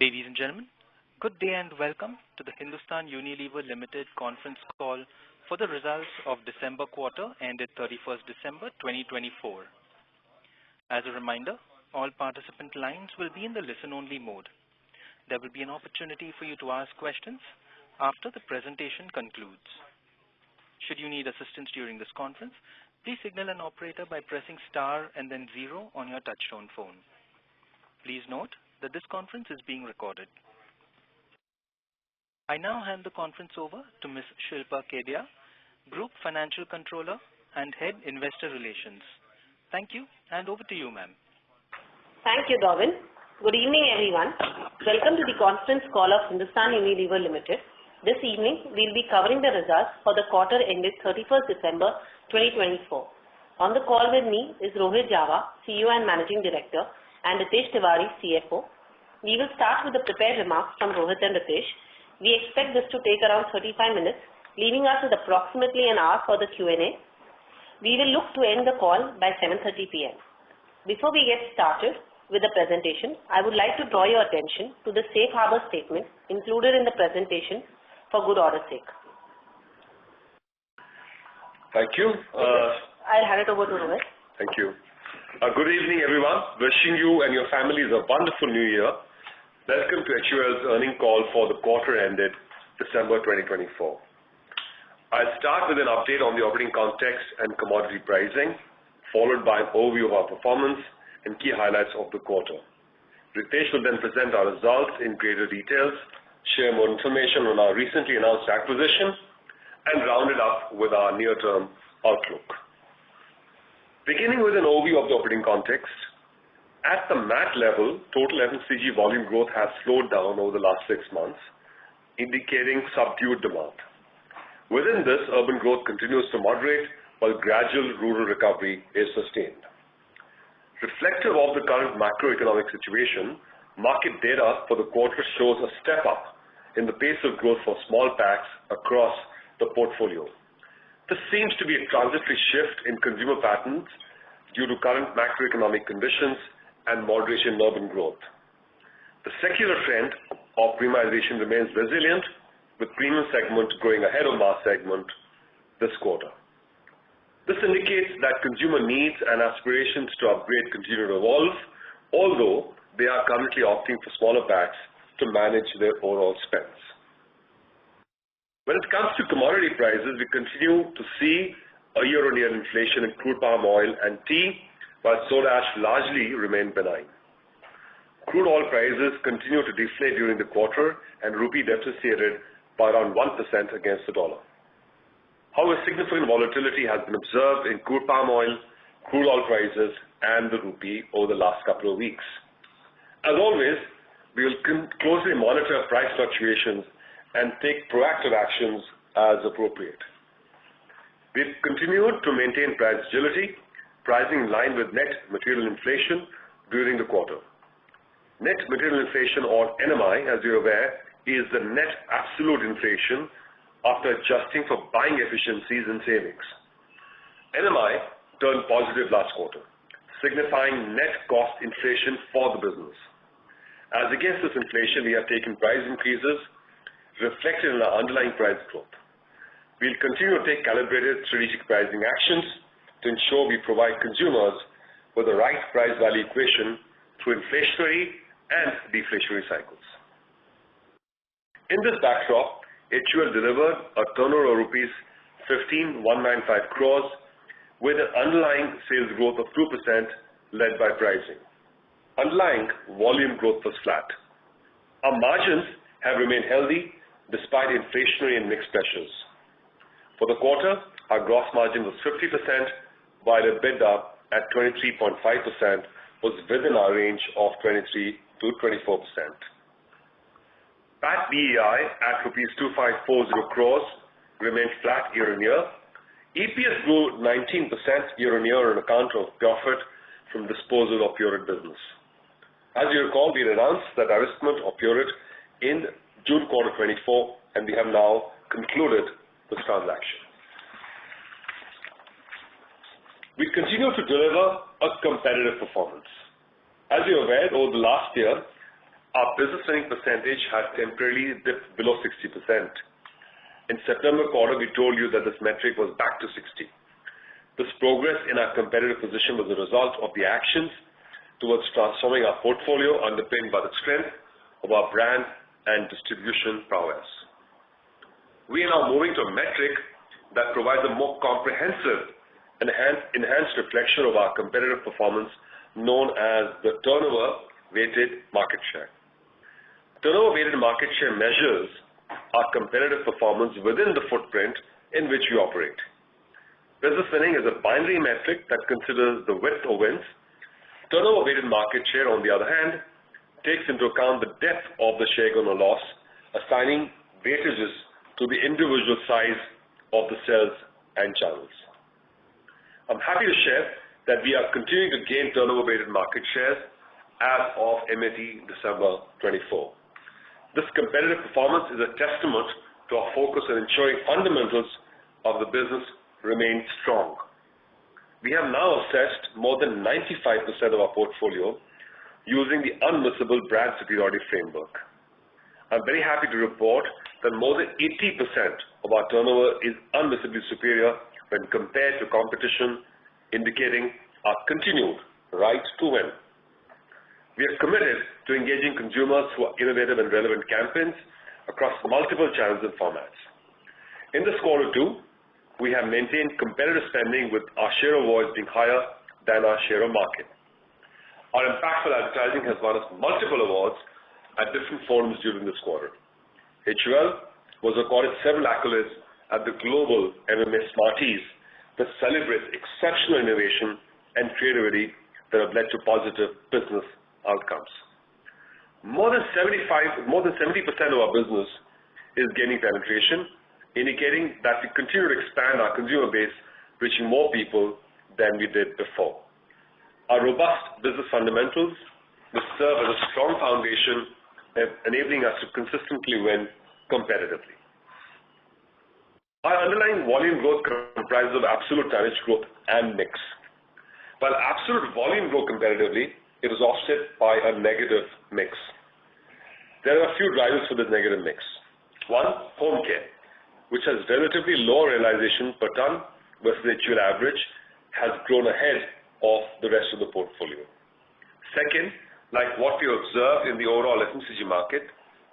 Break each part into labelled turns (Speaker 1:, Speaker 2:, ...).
Speaker 1: Ladies and gentlemen, good day and welcome to the Hindustan Unilever Limited conference call for the results of December quarter ended 31st December 2024. As a reminder, all participant lines will be in the listen-only mode. There will be an opportunity for you to ask questions after the presentation concludes. Should you need assistance during this conference, please signal an operator by pressing star and then 0 on your touchtone phone. Please note that this conference is being recorded. I now hand the conference over to Ms. Shilpa Kedia, Group Financial Controller and Head Investor Relations. Thank you, and over to you, ma'am.
Speaker 2: Thank you, Darwin. Good evening, everyone. Welcome to the conference call of Hindustan Unilever Limited. This evening, we'll be covering the results for the quarter ended 31st December 2024. On the call with me is Rohit Jawa, CEO and Managing Director, and Ritesh Tiwari, CFO. We will start with the prepared remarks from Rohit and Ritesh. We expect this to take around 35 minutes, leaving us with approximately an hour for the Q&A. We will look to end the call by 7:30 p.m. Before we get started with the presentation, I would like to draw your attention to the safe harbor statement included in the presentation for good order's sake.
Speaker 3: Thank you.
Speaker 2: I'll hand it over to Rohit.
Speaker 3: Thank you. Good evening, everyone. Wishing you and your families a wonderful new year. Welcome to HUL's earnings call for the quarter ended December 2024. I'll start with an update on the operating context and commodity pricing, followed by an overview of our performance and key highlights of the quarter. Ritesh will then present our results in greater details, share more information on our recently announced acquisition, and round it up with our near-term outlook. Beginning with an overview of the operating context, at the MAT level, total FMCG volume growth has slowed down over the last 6 months, indicating subdued demand. Within this, urban growth continues to moderate, while gradual rural recovery is sustained. Reflective of the current macroeconomic situation, market data for the quarter shows a step up in the pace of growth for small packs across the portfolio. This seems to be a transitory shift in consumer patterns due to current macroeconomic conditions and moderation in urban growth. The secular trend of premiumization remains resilient, with premium segment growing ahead of mass segment this quarter. This indicates that consumer needs and aspirations to upgrade continue to evolve, although they are currently opting for smaller packs to manage their overall spends. When it comes to commodity prices, we continue to see a year-on-year inflation in crude palm oil and tea, while soda ash largely remain benign. Crude oil prices continue to deflate during the quarter, and rupee depreciated by around 1% against the dollar. However, significant volatility has been observed in crude palm oil, crude oil prices, and the rupee over the last couple of weeks. As always, we will closely monitor price fluctuations and take proactive actions as appropriate. We've continued to maintain price agility, pricing in line with net material inflation during the quarter. Net material inflation, or NMI, as you're aware, is the net absolute inflation after adjusting for buying efficiencies and savings. NMI turned positive last quarter, signifying net cost inflation for the business. As against this inflation, we have taken price increases reflected in our underlying price growth. We'll continue to take calibrated strategic pricing actions to ensure we provide consumers with the right price-value equation through inflationary and deflationary cycles. In this backdrop, HUL delivered a turnover of rupees 15,195 crores with an underlying sales growth of 2% led by pricing. Underlying volume growth was flat. Our margins have remained healthy despite inflationary and mixed pressures. For the quarter, our gross margin was 50%, while EBITDA at 23.5% was within our range of 23 to 24%. PAT BEI at rupees 2,540 crores remained flat year-on-year. EPS grew 19% year-on-year on account of profit from disposal of Pureit business. As you recall, we announced the divestment of Pureit in June quarter 24, and we have now concluded this transaction. We continue to deliver a competitive performance. As you're aware, over the last year, our business winning percentage had temporarily dipped below 60%. In September quarter, we told you that this metric was back to 60. This progress in our competitive position was a result of the actions towards transforming our portfolio underpinned by the strength of our brand and distribution prowess. We are now moving to a metric that provides a more comprehensive and enhanced reflection of our competitive performance known as the turnover-weighted market share. Turnover-weighted market share measures our competitive performance within the footprint in which we operate. Business winning is a binary metric that considers the width of wins. Turnover-weighted market share, on the other hand, takes into account the depth of the share gain or loss, assigning weightages to the individual size of the cells and channels. I'm happy to share that we are continuing to gain turnover-weighted market shares as of MAT December 24. This competitive performance is a testament to our focus on ensuring fundamentals of the business remain strong. We have now assessed more than 95% of our portfolio using the unmissable brand superiority framework. I'm very happy to report that more than 80% of our turnover is unmissably superior when compared to competition, indicating our continued right to win. We are committed to engaging consumers through innovative and relevant campaigns across multiple channels and formats. In this quarter too, we have maintained competitive spending with our share of voice being higher than our share of market. Our impactful advertising has won us multiple awards at different forums during this quarter. HUL was accorded several accolades at the Global MMA Smarties that celebrates exceptional innovation and creativity that have led to positive business outcomes. More than 70% of our business is gaining penetration, indicating that we continue to expand our consumer base, reaching more people than we did before. Our robust business fundamentals will serve as a strong foundation, enabling us to consistently win competitively. Our underlying volume growth comprises of absolute tonnage growth and mix. While absolute volume grew competitively, it was offset by a negative mix. There are a few drivers for this negative mix. One, home care, which has relatively low realization per ton versus the HUL average, has grown ahead of the rest of the portfolio. Second, like what we observed in the overall FMCG market,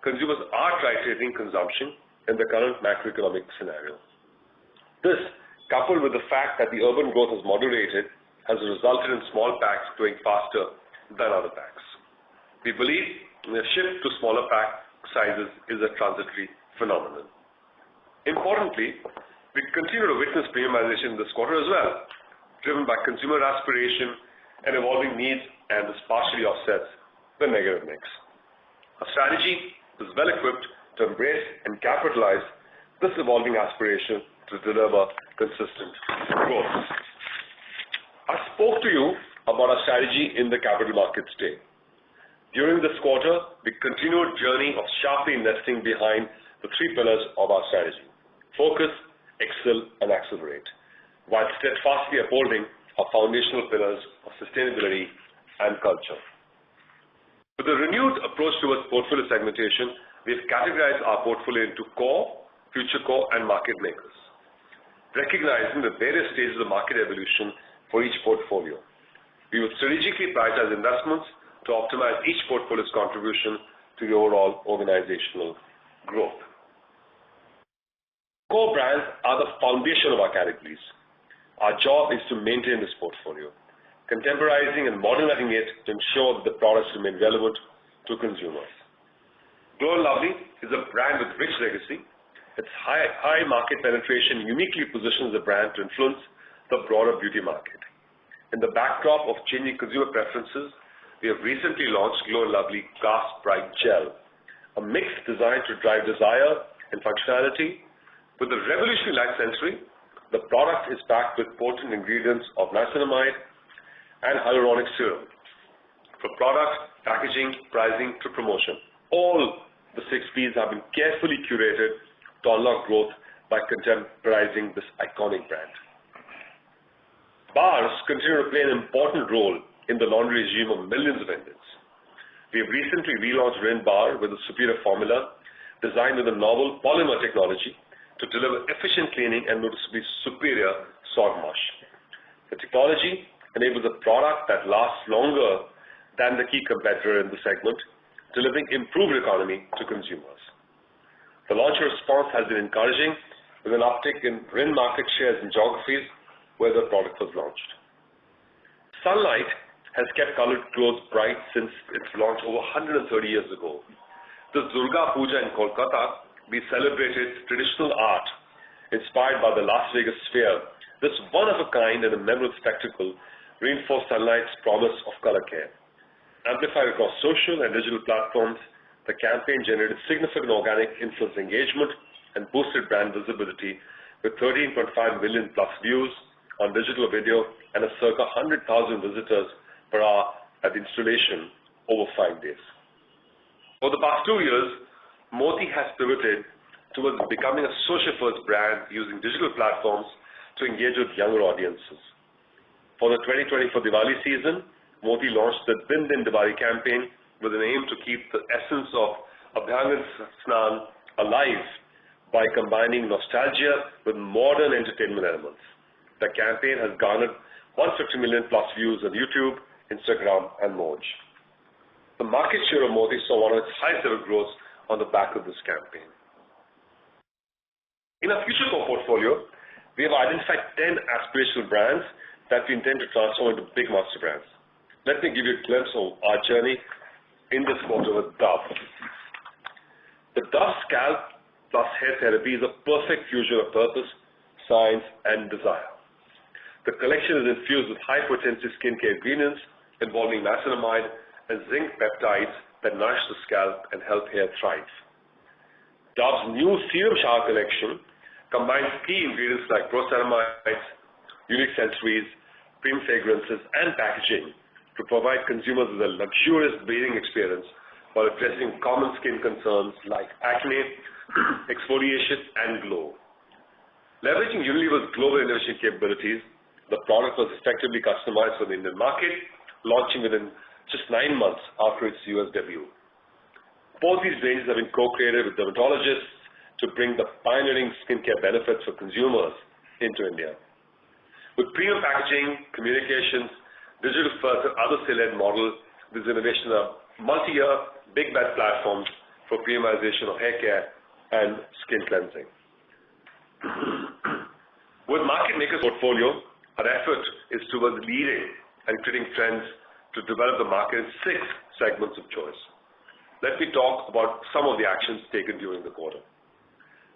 Speaker 3: consumers are titrating consumption in the current macroeconomic scenario. This, coupled with the fact that the urban growth has moderated, has resulted in small packs growing faster than other packs. We believe the shift to smaller pack sizes is a transitory phenomenon. Importantly, we continue to witness premiumization this quarter as well, driven by consumer aspiration and evolving needs, and this partially offsets the negative mix. Our strategy is well equipped to embrace and capitalize this evolving aspiration to deliver consistent growth. I spoke to you about our strategy in the Capital Markets Day. During this quarter, we continued journey of sharply investing behind the three pillars of our strategy: focus, excel, and accelerate, while steadfastly upholding our foundational pillars of sustainability and culture. With a renewed approach towards portfolio segmentation, we have categorized our portfolio into core, future core, and market makers, recognizing the various stages of market evolution for each portfolio. We will strategically prioritize investments to optimize each portfolio's contribution to the overall organizational growth. Core brands are the foundation of our categories. Our job is to maintain this portfolio, contemporizing and modernizing it to ensure that the products remain relevant to consumers. Glow & Lovely is a brand with rich legacy. Its high market penetration uniquely positions the brand to influence the broader beauty market. In the backdrop of changing consumer preferences, we have recently launched Glow & Lovely Glass Bright Gel, a mix designed to drive desire and functionality. With the revolutionary light sensory, the product is packed with potent ingredients of niacinamide and hyaluronic serum. For product, packaging, pricing to promotion, all the 6 Ps have been carefully curated to unlock growth by contemporizing this iconic brand. Bars continue to play an important role in the laundry regime of millions of Indians. We have recently relaunched Rin Bar with a superior formula designed with a novel polymer technology to deliver efficient cleaning and noticeably superior salt wash. The technology enables a product that lasts longer than the key competitor in the segment, delivering improved economy to consumers. The launch response has been encouraging, with an uptick in Rin market shares in geographies where the product was launched. Sunlight has kept colored clothes bright since its launch over 130 years ago. This Durga Puja in Kolkata, we celebrated traditional art inspired by the Las Vegas Sphere. This one-of-a-kind and a memorable spectacle reinforced Sunlight's promise of color care. Amplified across social and digital platforms, the campaign generated significant organic influence engagement and boosted brand visibility with 13.5 million plus views on digital video and a circa 100,000 visitors per hour at the installation over 5 days. Over the past 2 years, Moti has pivoted towards becoming a social-first brand using digital platforms to engage with younger audiences. For the 2024 Diwali season, Moti launched the Din Din Diwali campaign with an aim to keep the essence of Abhyangan Snan alive by combining nostalgia with modern entertainment elements. The campaign has garnered 150 million plus views on YouTube, Instagram, and Moj. The market share of Moti saw one of its highest ever growths on the back of this campaign. In our future core portfolio, we have identified 10 aspirational brands that we intend to transform into big master brands. Let me give you a glimpse of our journey in this quarter with Dove. The Dove Scalp Plus Hair Therapy is a perfect fusion of purpose, science, and desire. The collection is infused with high-potency skincare ingredients involving niacinamide and zinc peptides that nourish the scalp and help hair thrive. Dove's new Serum Shower collection combines key ingredients like proceramides, unique sensories, premium fragrances, and packaging to provide consumers with a luxurious bathing experience while addressing common skin concerns like acne, exfoliation, and glow. Leveraging Unilever's global innovation capabilities, the product was effectively customized for the Indian market, launching within just 9 months after its US debut. Both these ranges have been co-created with dermatologists to bring the pioneering skincare benefits for consumers into India. With premium packaging, communications, digital first, and other sale-led models, these innovations are multi-year, big bet platforms for premiumization of hair care and skin cleansing. With Market Maker's portfolio, our effort is towards leading and creating trends to develop the market in 6 segments of choice. Let me talk about some of the actions taken during the quarter.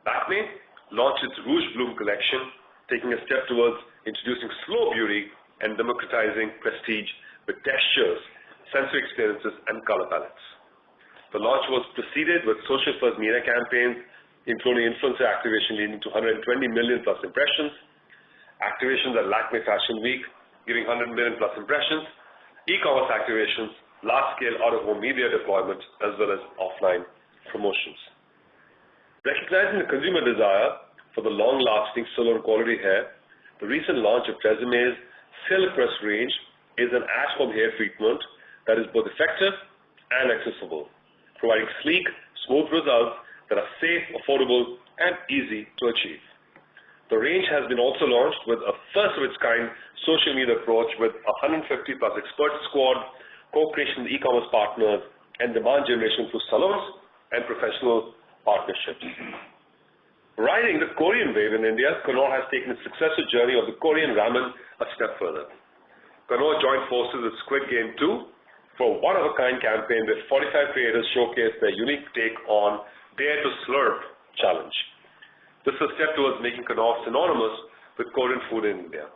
Speaker 3: Lakmé launched its Rouge Bloom collection, taking a step towards introducing slow beauty and democratizing prestige with textures, sensory experiences, and color palettes. The launch was preceded with social first media campaigns, including influencer activation leading to 120 million plus impressions, activations at Lakmé Fashion Week giving 100 million plus impressions, e-commerce activations, large-scale out-of-home media deployment, as well as offline promotions. Recognizing the consumer desire for the long-lasting salon quality hair, the recent launch of Tresemé's Silk Press range is an at-home hair treatment that is both effective and accessible, providing sleek, smooth results that are safe, affordable, and easy to achieve. The range has been also launched with a first-of-its-kind social media approach with 150 plus expert squad, co-creation with e-commerce partners, and demand generation through salons and professional partnerships. Riding the Korean wave in India, Knorr has taken the successful journey of the Korean ramen a step further. Knorr joined forces with Squid Game 2 for a one-of-a-kind campaign where 45 creators showcased their unique take on Dare to Slurp challenge. This is a step towards making Knorr synonymous with Korean food in India.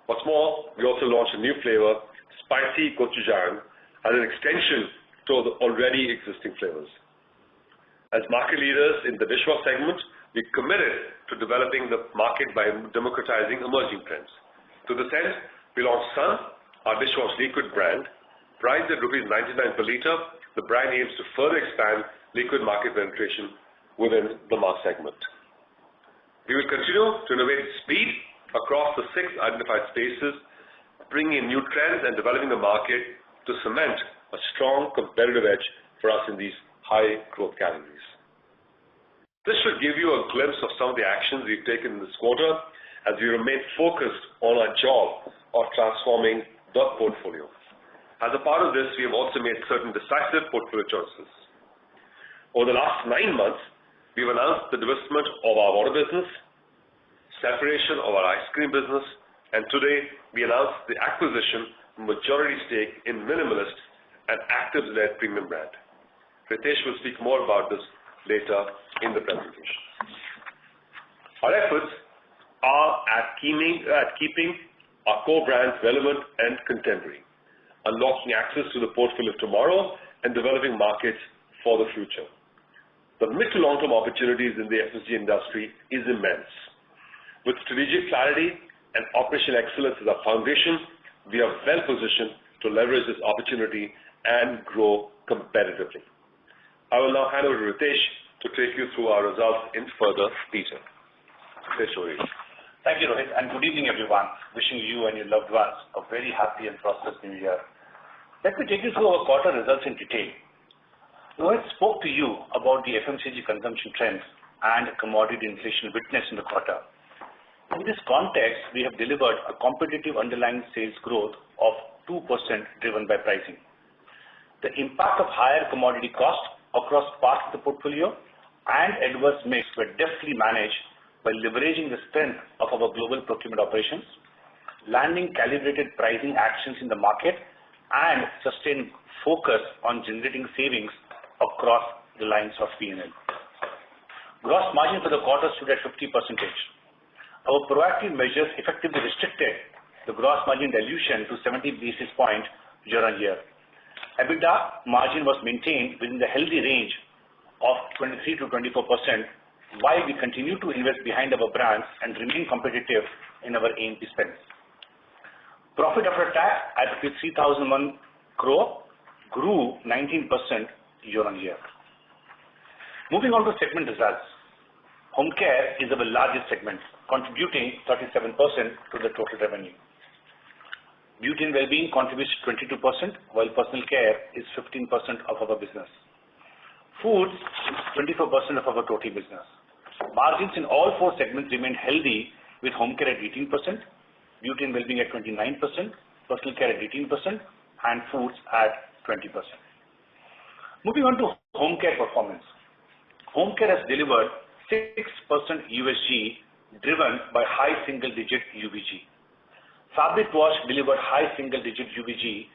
Speaker 3: What's more, we also launched a new flavor, Spicy Gochujang, as an extension to the already existing flavors. As market leaders in the dishwash segment, we committed to developing the market by democratizing emerging trends. To this end, we launched Sun, our dishwash liquid brand. Priced at Rs 99 per litre, the brand aims to further expand liquid market penetration within the mass segment. We will continue to innovate at speed across the 6 identified spaces, bringing in new trends and developing the market to cement a strong competitive edge for us in these high growth categories. This should give you a glimpse of some of the actions we've taken in this quarter as we remain focused on our job of transforming the portfolio. As a part of this, we have also made certain decisive portfolio choices. Over the last 9 months, we've announced the divestment of our water business, separation of our ice cream business, and today we announced the acquisition of majority stake in Minimalist, an active-led premium brand. Ritesh will speak more about this later in the presentation. Our efforts are at keeping our core brands relevant and contemporary, unlocking access to the portfolio of tomorrow and developing markets for the future. The mid to long-term opportunities in the FMCG industry is immense. With strategic clarity and operational excellence as our foundation, we are well positioned to leverage this opportunity and grow competitively. I will now hand over to Ritesh to take you through our results in further detail. Ritesh, over to you.
Speaker 4: Thank you, Rohit, and good evening, everyone. Wishing you and your loved ones a very happy and prosperous new year. Let me take you through our quarter results in detail. Rohit spoke to you about the FMCG consumption trends and commodity inflation witnessed in the quarter. In this context, we have delivered a competitive underlying sales growth of 2% driven by pricing. The impact of higher commodity costs across parts of the portfolio and adverse mix were deftly managed by leveraging the strength of our global procurement operations, landing calibrated pricing actions in the market, and sustained focus on generating savings across the lines of P&L. Gross margin for the quarter stood at 50%. Our proactive measures effectively restricted the gross margin dilution to 70 basis points year-on-year. EBITDA margin was maintained within the healthy range of 23 to 24%, while we continue to invest behind our brands and remain competitive in our A&P spends. Profit after tax at 3,001 crore grew 19% year-on-year. Moving on to segment results. Home care is our largest segment, contributing 37% to the total revenue. Beauty and Wellbeing contributes 22%, while personal care is 15% of our business. Foods is 24% of our total business. Margins in all four segments remain healthy, with home care at 18%, beauty and wellbeing at 29%, personal care at 18%, and foods at 20%. Moving on to home care performance. Home care has delivered 6% USG driven by high single-digit UVG. Fabric wash delivered high single-digit UVG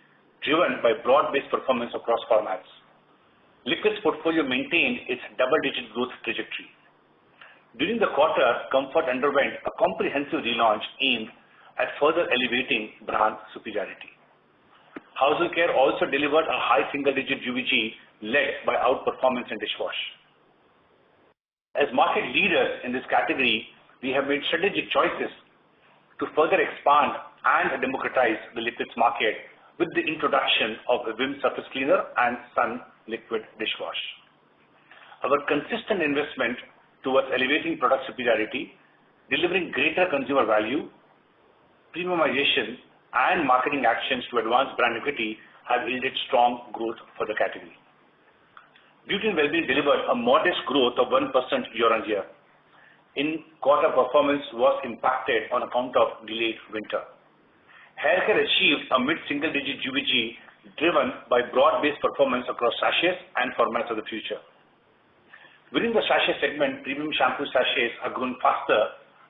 Speaker 4: driven by broad-based performance across formats. Liquids portfolio maintained its double-digit growth trajectory. During the quarter, Comfort underwent a comprehensive relaunch aimed at further elevating brand superiority. Household care also delivered a high single-digit UVG led by outperformance in dishwash. As market leaders in this category, we have made strategic choices to further expand and democratize the liquids market with the introduction of a Vim surface cleaner and Sun liquid dishwash. Our consistent investment towards elevating product superiority, delivering greater consumer value, premiumization, and marketing actions to advance brand equity have yielded strong growth for the category. Beauty and Wellbeing delivered a modest growth of 1% year-on-year. In quarter, performance was impacted on account of delayed winter. Hair care achieved a mid-single-digit UVG driven by broad-based performance across sachets and formats of the future. Within the sachet segment, premium shampoo sachets are growing faster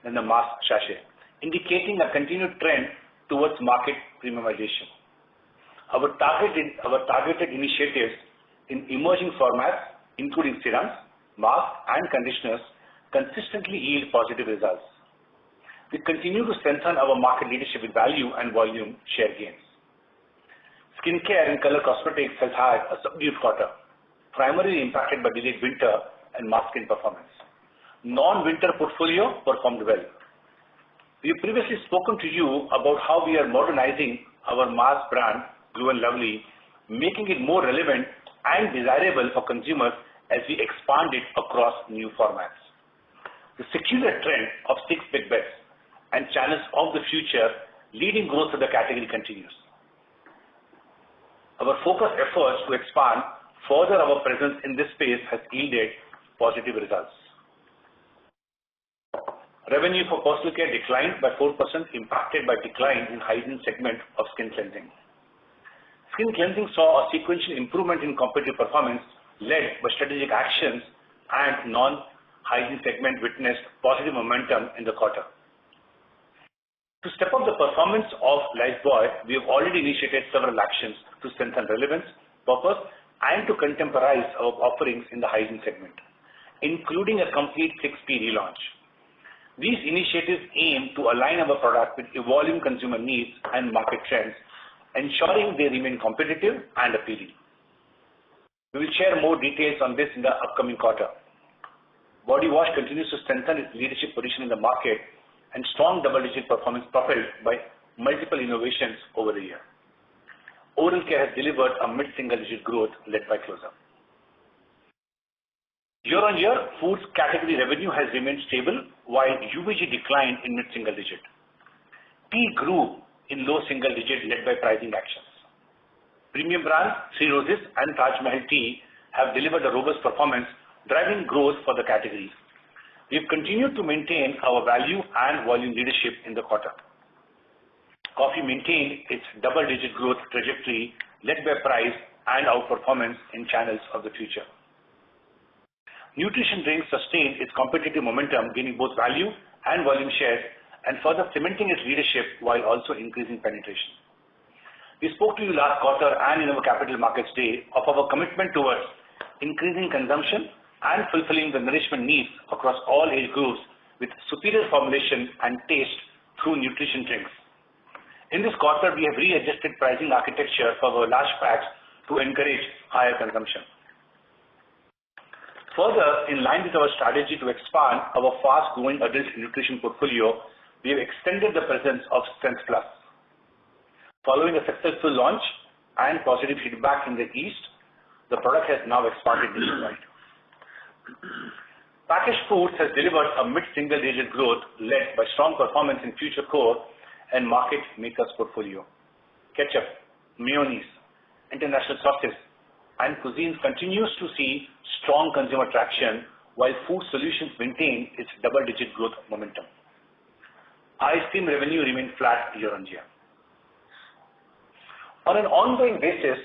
Speaker 4: than the mass sachet, indicating a continued trend towards market premiumization. Our targeted initiatives in emerging formats, including serums, masks, and conditioners, consistently yield positive results. We continue to strengthen our market leadership with value and volume share gains. Skincare and color cosmetics has had a subdued quarter, primarily impacted by delayed winter and mass skin performance. Non-winter portfolio performed well. We have previously spoken to you about how we are modernizing our mass brand, Glow & Lovely, making it more relevant and desirable for consumers as we expand it across new formats. The secular trend of 6 big bets and channels of the future leading growth of the category continues. Our focused efforts to expand further our presence in this space has yielded positive results. Revenue for personal care declined by 4%, impacted by decline in hygiene segment of skin cleansing. Skin cleansing saw a sequential improvement in competitive performance led by strategic actions, and non-hygiene segment witnessed positive momentum in the quarter. To step up the performance of Lifebuoy, we have already initiated several actions to strengthen relevance, purpose, and to contemporize our offerings in the hygiene segment, including a complete 6P relaunch. These initiatives aim to align our product with evolving consumer needs and market trends, ensuring they remain competitive and appealing. We will share more details on this in the upcoming quarter. Body wash continues to strengthen its leadership position in the market and strong double-digit performance propelled by multiple innovations over the year. Oral care has delivered a mid-single-digit growth led by Close-Up. Year-on-year, foods category revenue has remained stable while UVG declined in mid-single-digit. Tea grew in low single-digit led by pricing actions. Premium brands Three Roses and Taj Mahal Tea have delivered a robust performance, driving growth for the category. We have continued to maintain our value and volume leadership in the quarter. Coffee maintained its double-digit growth trajectory led by price and outperformance in channels of the future. Nutrition drinks sustained its competitive momentum, gaining both value and volume shares and further cementing its leadership while also increasing penetration. We spoke to you last quarter and in our Capital Markets Day of our commitment towards increasing consumption and fulfilling the nourishment needs across all age groups with superior formulation and taste through nutrition drinks. In this quarter, we have readjusted pricing architecture for our large packs to encourage higher consumption. Further, in line with our strategy to expand our fast-growing adult nutrition portfolio, we have extended the presence of Strength Plus. Following a successful launch and positive feedback in the East, the product has now expanded nationwide. Packaged foods has delivered a mid-single-digit growth led by strong performance in future core and market makers portfolio. Ketchup, mayonnaise, international sauces, and cuisines continues to see strong consumer traction while food solutions maintain its double-digit growth momentum. Ice cream revenue remained flat year-on-year. On an ongoing basis,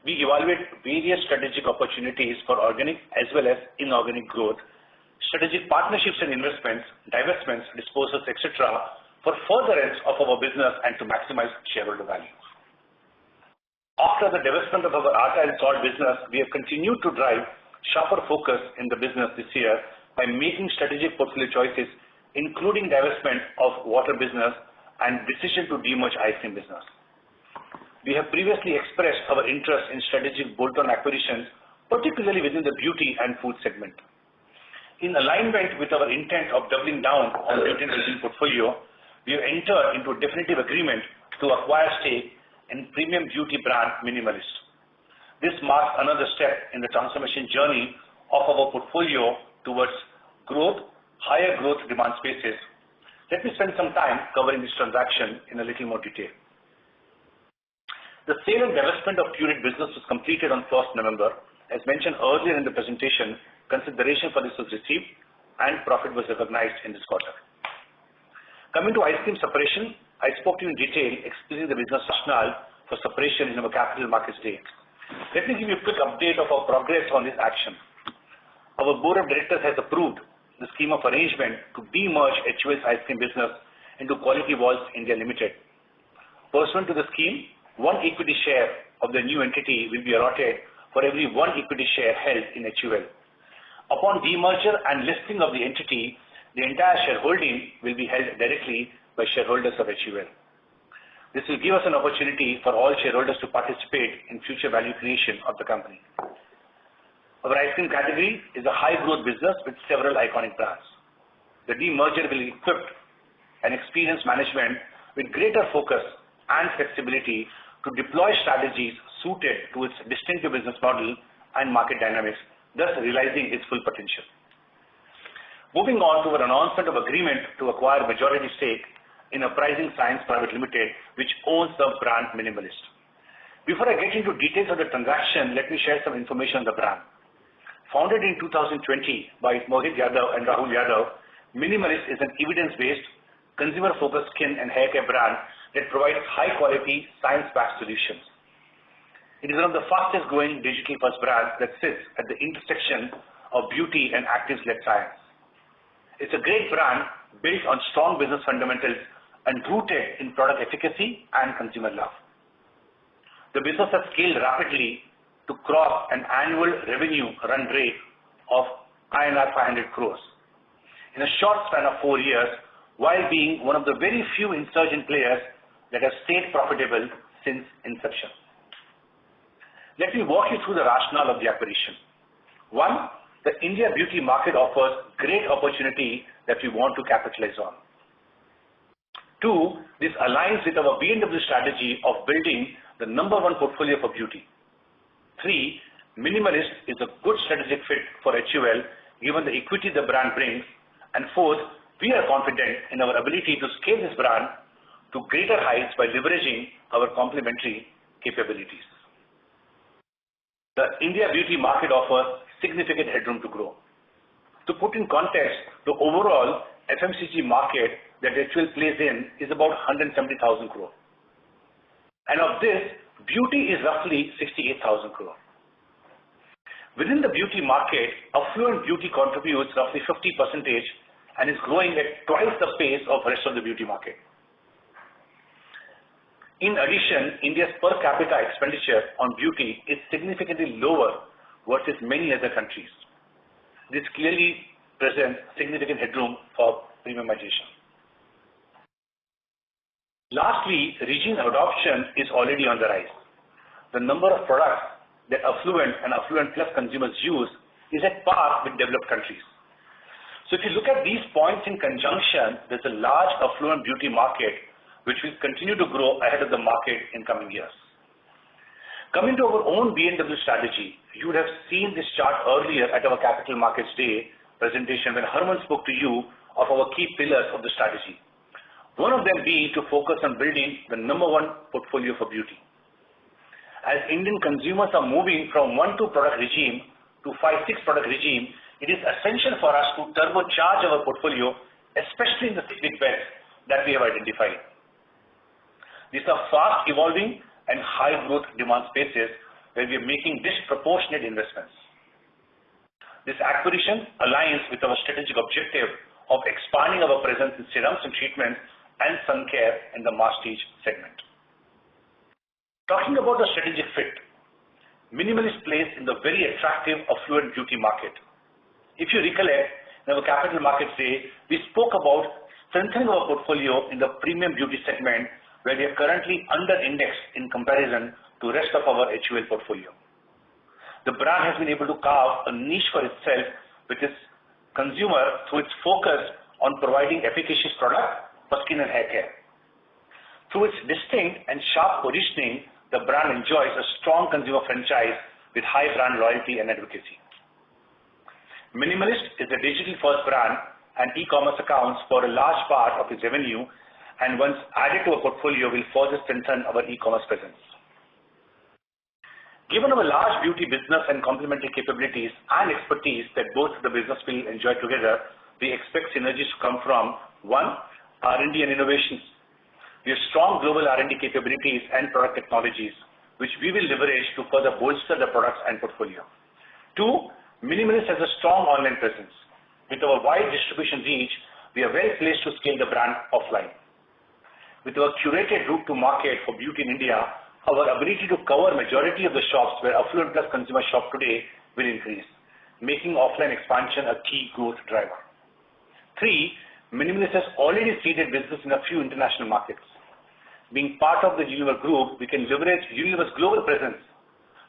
Speaker 4: we evaluate various strategic opportunities for organic as well as inorganic growth, strategic partnerships and investments, divestments, disposals, etc., for furtherance of our business and to maximize shareholder value. After the divestment of our atta and salt business, we have continued to drive sharper focus in the business this year by making strategic portfolio choices, including divestment of water business and decision to demerge ice cream business. We have previously expressed our interest in strategic bolt-on acquisitions, particularly within the beauty and food segment. In alignment with our intent of doubling down on beauty and hygiene portfolio, we have entered into a definitive agreement to acquire stake in premium beauty brand Minimalist. This marks another step in the transformation journey of our portfolio towards growth, higher growth demand spaces. Let me spend some time covering this transaction in a little more detail. The sale and divestment of Pureit business was completed on 1st November. As mentioned earlier in the presentation, consideration for this was received and profit was recognized in this quarter. Coming to ice cream separation, I spoke to you in detail explaining the business rationale for separation in our Capital Markets Day. Let me give you a quick update of our progress on this action. Our Board of Directors has approved the scheme of arrangement to demerge HUL's ice cream business into Quality Walls India Limited. Pursuant to the scheme, one equity share of the new entity will be allotted for every one equity share held in HUL. Upon demerger and listing of the entity, the entire shareholding will be held directly by shareholders of HUL. This will give us an opportunity for all shareholders to participate in future value creation of the company. Our ice cream category is a high-growth business with several iconic brands. The demerger will equip an experienced management with greater focus and flexibility to deploy strategies suited to its distinctive business model and market dynamics, thus realizing its full potential. Moving on to our announcement of agreement to acquire majority stake in Uprising Science Private Limited, which owns the brand Minimalist. Before I get into details of the transaction, let me share some information on the brand. Founded in 2020 by Mohit Yadav and Rahul Yadav, Minimalist is an evidence-based, consumer-focused skin and hair care brand that provides high-quality, science-backed solutions. It is one of the fastest-growing digital-first brands that sits at the intersection of beauty and actives-led science. It's a great brand built on strong business fundamentals and rooted in product efficacy and consumer love. The business has scaled rapidly to cross an annual revenue run rate of INR 500 crores in a short span of 4 years, while being one of the very few insurgent players that have stayed profitable since inception. Let me walk you through the rationale of the acquisition. One, the India beauty market offers great opportunity that we want to capitalize on. Two, this aligns with our B&W strategy of building the #1 portfolio for beauty. Three, Minimalist is a good strategic fit for HUL given the equity the brand brings. And fourth, we are confident in our ability to scale this brand to greater heights by leveraging our complementary capabilities. The India beauty market offers significant headroom to grow. To put in context, the overall FMCG market that HUL plays in is about 170,000 crore. And of this, beauty is roughly 68,000 crore. Within the beauty market, affluent beauty contributes roughly 50% and is growing at twice the pace of the rest of the beauty market. In addition, India's per capita expenditure on beauty is significantly lower versus many other countries. This clearly presents significant headroom for premiumization. Lastly, regional adoption is already on the rise. The number of products that affluent and affluent plus consumers use is at par with developed countries. So if you look at these points in conjunction, there's a large affluent beauty market which will continue to grow ahead of the market in coming years. Coming to our own B&W strategy, you would have seen this chart earlier at our Capital Markets Day presentation when Harman spoke to you of our key pillars of the strategy. One of them being to focus on building the #1 portfolio for beauty. As Indian consumers are moving from 1-2 product regime to 5-6 product regime, it is essential for us to turbocharge our portfolio, especially in the big bets that we have identified. These are fast evolving and high growth demand spaces where we are making disproportionate investments. This acquisition aligns with our strategic objective of expanding our presence in serums and treatments and sun care in the masstige segment. Talking about the strategic fit, Minimalist plays in the very attractive affluent beauty market. If you recollect, in our Capital Markets Day, we spoke about strengthening our portfolio in the premium beauty segment where we are currently under-indexed in comparison to rest of our HUL portfolio. The brand has been able to carve a niche for itself with its consumer through its focus on providing efficacious product for skin and hair care. Through its distinct and sharp positioning, the brand enjoys a strong consumer franchise with high brand loyalty and advocacy. Minimalist is a digital-first brand and e-commerce accounts for a large part of its revenue, and once added to our portfolio will further strengthen our e-commerce presence. Given our large beauty business and complementary capabilities and expertise that both the business will enjoy together, we expect synergies to come from 1, R&D and innovations. We have strong global R&D capabilities and product technologies, which we will leverage to further bolster the products and portfolio. 2, Minimalist has a strong online presence. With our wide distribution reach, we are well placed to scale the brand offline. With our curated route to market for beauty in India, our ability to cover majority of the shops where affluent plus consumers shop today will increase, making offline expansion a key growth driver. 3, Minimalist has already seeded business in a few international markets. Being part of the Unilever group, we can leverage Unilever's global presence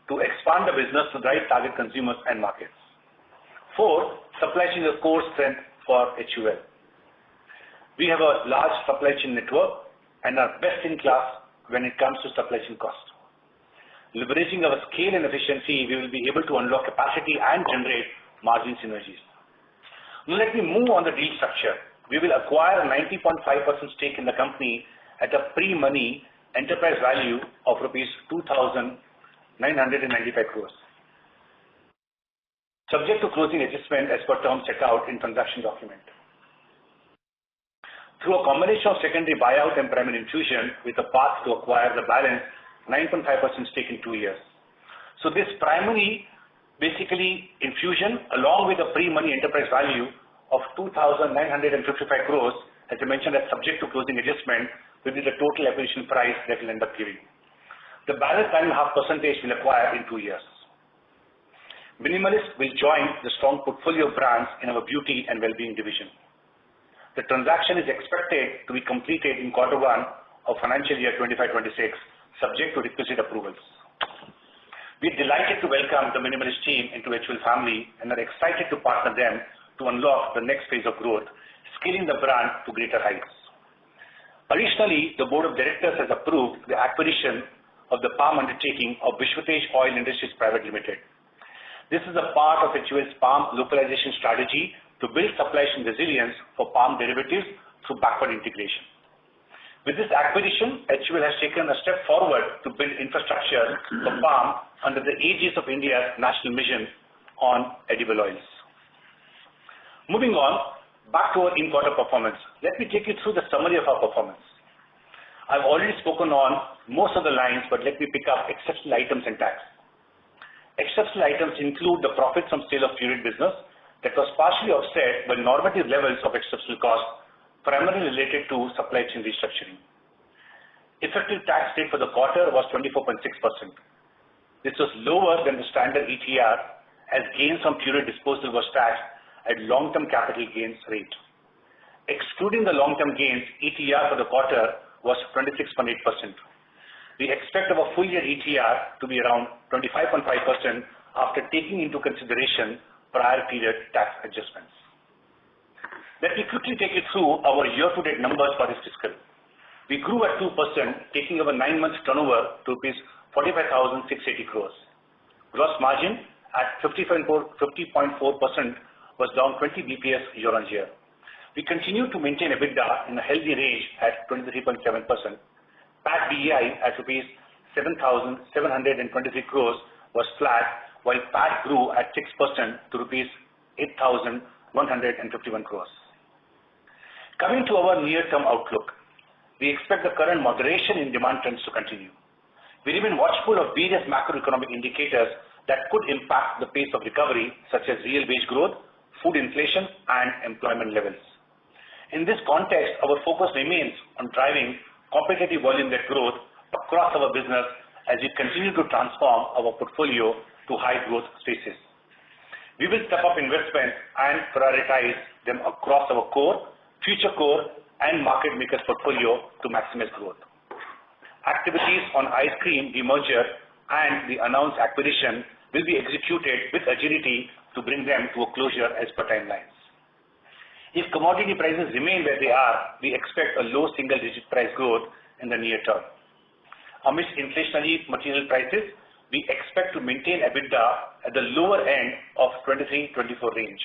Speaker 4: to expand the business to drive target consumers and markets. 4, supply chain is a core strength for HUL. We have a large supply chain network and are best in class when it comes to supply chain cost. Leveraging our scale and efficiency, we will be able to unlock capacity and generate margin synergies. Now let me move on the deal structure. We will acquire a 90.5% stake in the company at a pre-money enterprise value of rupees 2,995 crores. Subject to closing adjustment as per terms set out in transaction document. Through a combination of secondary buyout and primary infusion with a path to acquire the balance 9.5% stake in 2 years. So this primary basically infusion along with the pre-money enterprise value of 2,955 crores, as I mentioned, as subject to closing adjustment, will be the total acquisition price that will end up giving. The balance 9.5% will acquire in 2 years. Minimalist will join the strong portfolio of brands in our beauty and well-being division. The transaction is expected to be completed in Q1 of financial year 25-26, subject to requisite approvals. We are delighted to welcome the Minimalist team into HUL family and are excited to partner them to unlock the next phase of growth, scaling the brand to greater heights. Additionally, the Board of Directors has approved the acquisition of the palm undertaking of Vishwatej Oil Industries Private Limited. This is a part of HUL's palm localization strategy to build supply chain resilience for palm derivatives through backward integration. With this acquisition, HUL has taken a step forward to build infrastructure for palm under the aegis of India's national mission on edible oils. Moving on, back to our in-quarter performance. Let me take you through the summary of our performance. I've already spoken on most of the lines, but let me pick up exceptional items and tax. Exceptional items include the profits from sale of period business that was partially offset by normative levels of exceptional costs, primarily related to supply chain restructuring. Effective tax rate for the quarter was 24.6%. This was lower than the standard ETR as gains from period disposal was taxed at long-term capital gains rate. Excluding the long-term gains, ETR for the quarter was 26.8%. We expect our full year ETR to be around 25.5% after taking into consideration prior period tax adjustments. Let me quickly take you through our year-to-date numbers for this fiscal. We grew at 2%, taking our 9 months turnover to rupees 45,680 crores. Gross margin at 50.4% was down 20 BPS year-on-year. We continue to maintain EBITDA in a healthy range at 23.7%. PAT BEI at rupees 7,723 crores was flat, while PAT grew at 6% to rupees 8,151 crores. Coming to our near-term outlook, we expect the current moderation in demand trends to continue. We remain watchful of various macroeconomic indicators that could impact the pace of recovery, such as real wage growth, food inflation, and employment levels. In this context, our focus remains on driving competitive volume-led growth across our business as we continue to transform our portfolio to high-growth spaces. We will step up investment and prioritize them across our core, future core, and market makers portfolio to maximize growth. Activities on ice cream demerger and the announced acquisition will be executed with agility to bring them to a closure as per timelines. If commodity prices remain where they are, we expect a low single-digit price growth in the near term. Amidst inflationary material prices, we expect to maintain EBITDA at the lower end of 23-24 range.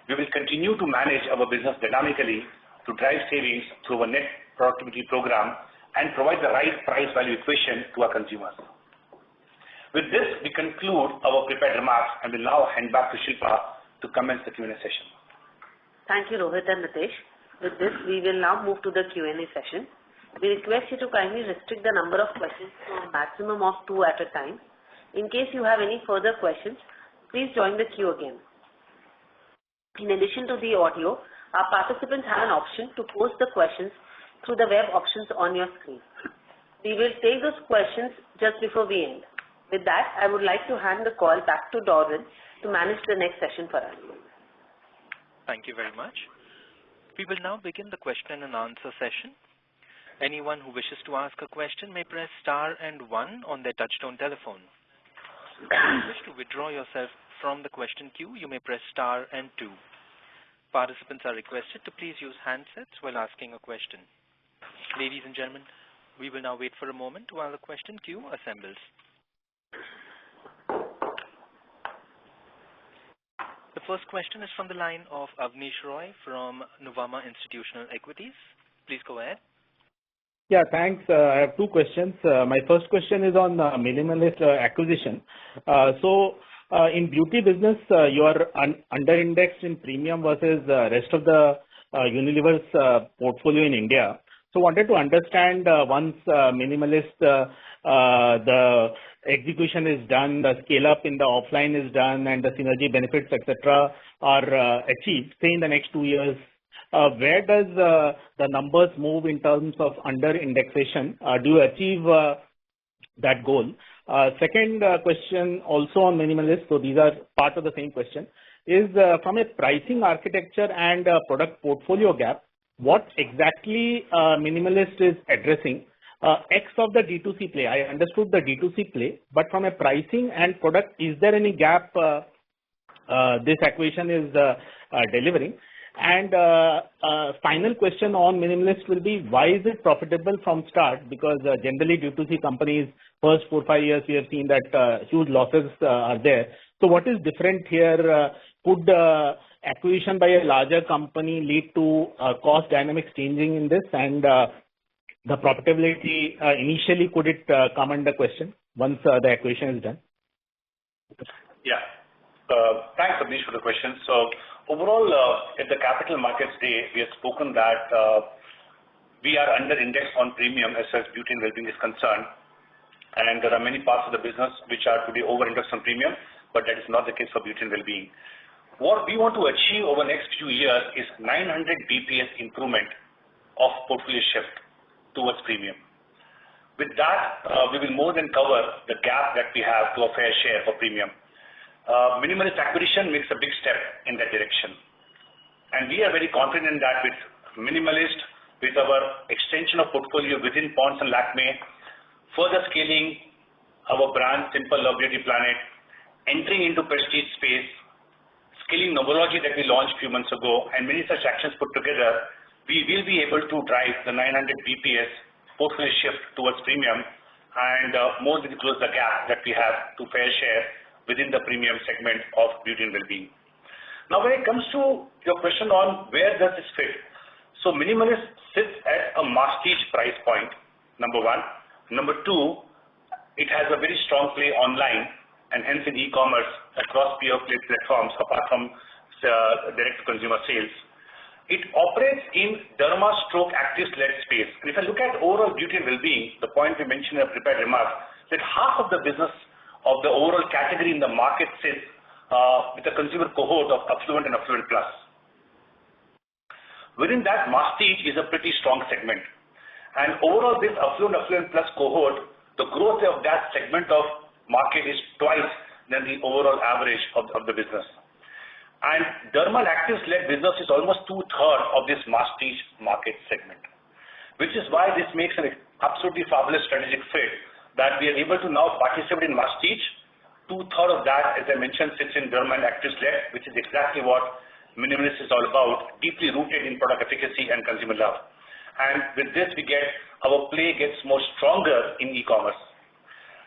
Speaker 4: We will continue to manage our business dynamically to drive savings through our net productivity program and provide the right price-value equation to our consumers. With this, we conclude our prepared remarks and will now hand back to Shilpa to commence the Q&A session.
Speaker 2: Thank you, Rohit and Nitesh. With this, we will now move to the Q&A session. We request you to kindly restrict the number of questions to a maximum of 2 at a time. In case you have any further questions, please join the queue again. In addition to the audio, our participants have an option to post the questions through the web options on your screen. We will take those questions just before we end. With that, I would like to hand the call back to Dorwin to manage the next session for us.
Speaker 1: Thank you very much. We will now begin the question and answer session. Anyone who wishes to ask a question may press star and 1 on their touchtone telephone. If you wish to withdraw yourself from the question queue, you may press star and 2. Participants are requested to please use handsets while asking a question. Ladies and gentlemen, we will now wait for a moment while the question queue assembles. The first question is from the line of Avnish Roy from Nuvama Institutional Equities. Please go ahead.
Speaker 5: Yeah, thanks. I have two questions. My first question is on Minimalist acquisition. In beauty business, you are under-indexed in premium versus rest of the Unilever's portfolio in India. So wanted to understand once Minimalist, the execution is done, the scale-up in the offline is done, and the synergy benefits, etc., are achieved, say in the next 2 years, where does the numbers move in terms of under-indexation? Do you achieve that goal? Second question also on Minimalist, so these are part of the same question, is from a pricing architecture and product portfolio gap, what exactly Minimalist is addressing? X of the D2C play. I understood the D2C play, but from a pricing and product, is there any gap this acquisition is delivering? And final question on Minimalist will be, why is it profitable from start? Because generally D2C companies, first 4-5 years, we have seen that huge losses are there. So what is different here? Could acquisition by a larger company lead to cost dynamics changing in this? And the profitability initially, could it come under question once the acquisition is done?
Speaker 4: Yeah. Thanks, Abneesh, for the question. So overall, at the Capital Markets Day, we have spoken that we are under-indexed on premium as far as beauty and well-being is concerned. And there are many parts of the business which are to be over-indexed on premium, but that is not the case for beauty and well-being. What we want to achieve over the next few years is 900 BPS improvement of portfolio shift towards premium. With that, we will more than cover the gap that we have to a fair share for premium. Minimalist acquisition makes a big step in that direction. And we are very confident that with Minimalist, with our extension of portfolio within Pond's and Lakmé, further scaling our brand Simple Love Beauty Planet, entering into prestige space, scaling Novology that we launched a few months ago, and many such actions put together, we will be able to drive the 900 BPS portfolio shift towards premium and more than close the gap that we have to fair share within the premium segment of beauty and well-being. Now, when it comes to your question on where does this fit, so Minimalist sits at a masstige price point, number one. Number two, it has a very strong play online and hence in e-commerce across pure play platforms apart from direct-to-consumer sales. It operates in derma/actives-led space. And if I look at overall beauty and well-being, the point we mentioned in our prepared remarks, that half of the business of the overall category in the market sits with a consumer cohort of affluent and affluent plus. Within that, masstige is a pretty strong segment. And overall, this affluent plus cohort, the growth of that segment of market is twice than the overall average of the business. And dermal actives-led business is almost 2/3 of this masstige market segment, which is why this makes an absolutely fabulous strategic fit that we are able to now participate in masstige. 2/3 of that, as I mentioned, sits in dermal actives-led, which is exactly what Minimalist is all about, deeply rooted in product efficacy and consumer love. And with this, our play gets more stronger in e-commerce.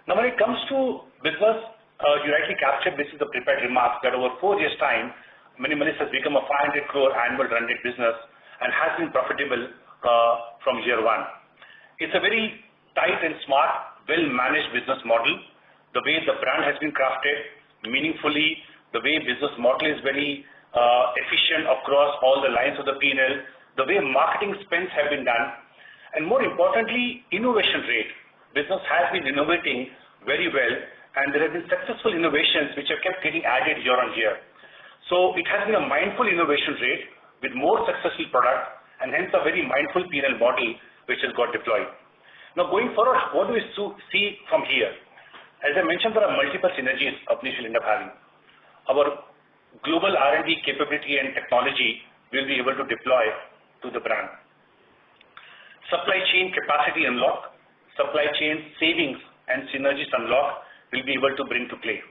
Speaker 4: Now, when it comes to business, you rightly captured this is the prepared remarks that over 4 years' time, Minimalist has become a 500 crore annual run rate business and has been profitable from year one. It's a very tight and smart, well-managed business model. The way the brand has been crafted meaningfully, the way business model is very efficient across all the lines of the P&L, the way marketing spends have been done, and more importantly, innovation rate. Business has been innovating very well, and there have been successful innovations which have kept getting added year on year. So it has been a mindful innovation rate with more successful product and hence a very mindful P&L model which has got deployed. Now going forward, what do we see from here? As I mentioned, there are multiple synergies Abneesh will end up having. Our global R&D capability and technology will be able to deploy to the brand. Supply chain capacity unlock, supply chain savings and synergies unlock will be able to bring to play.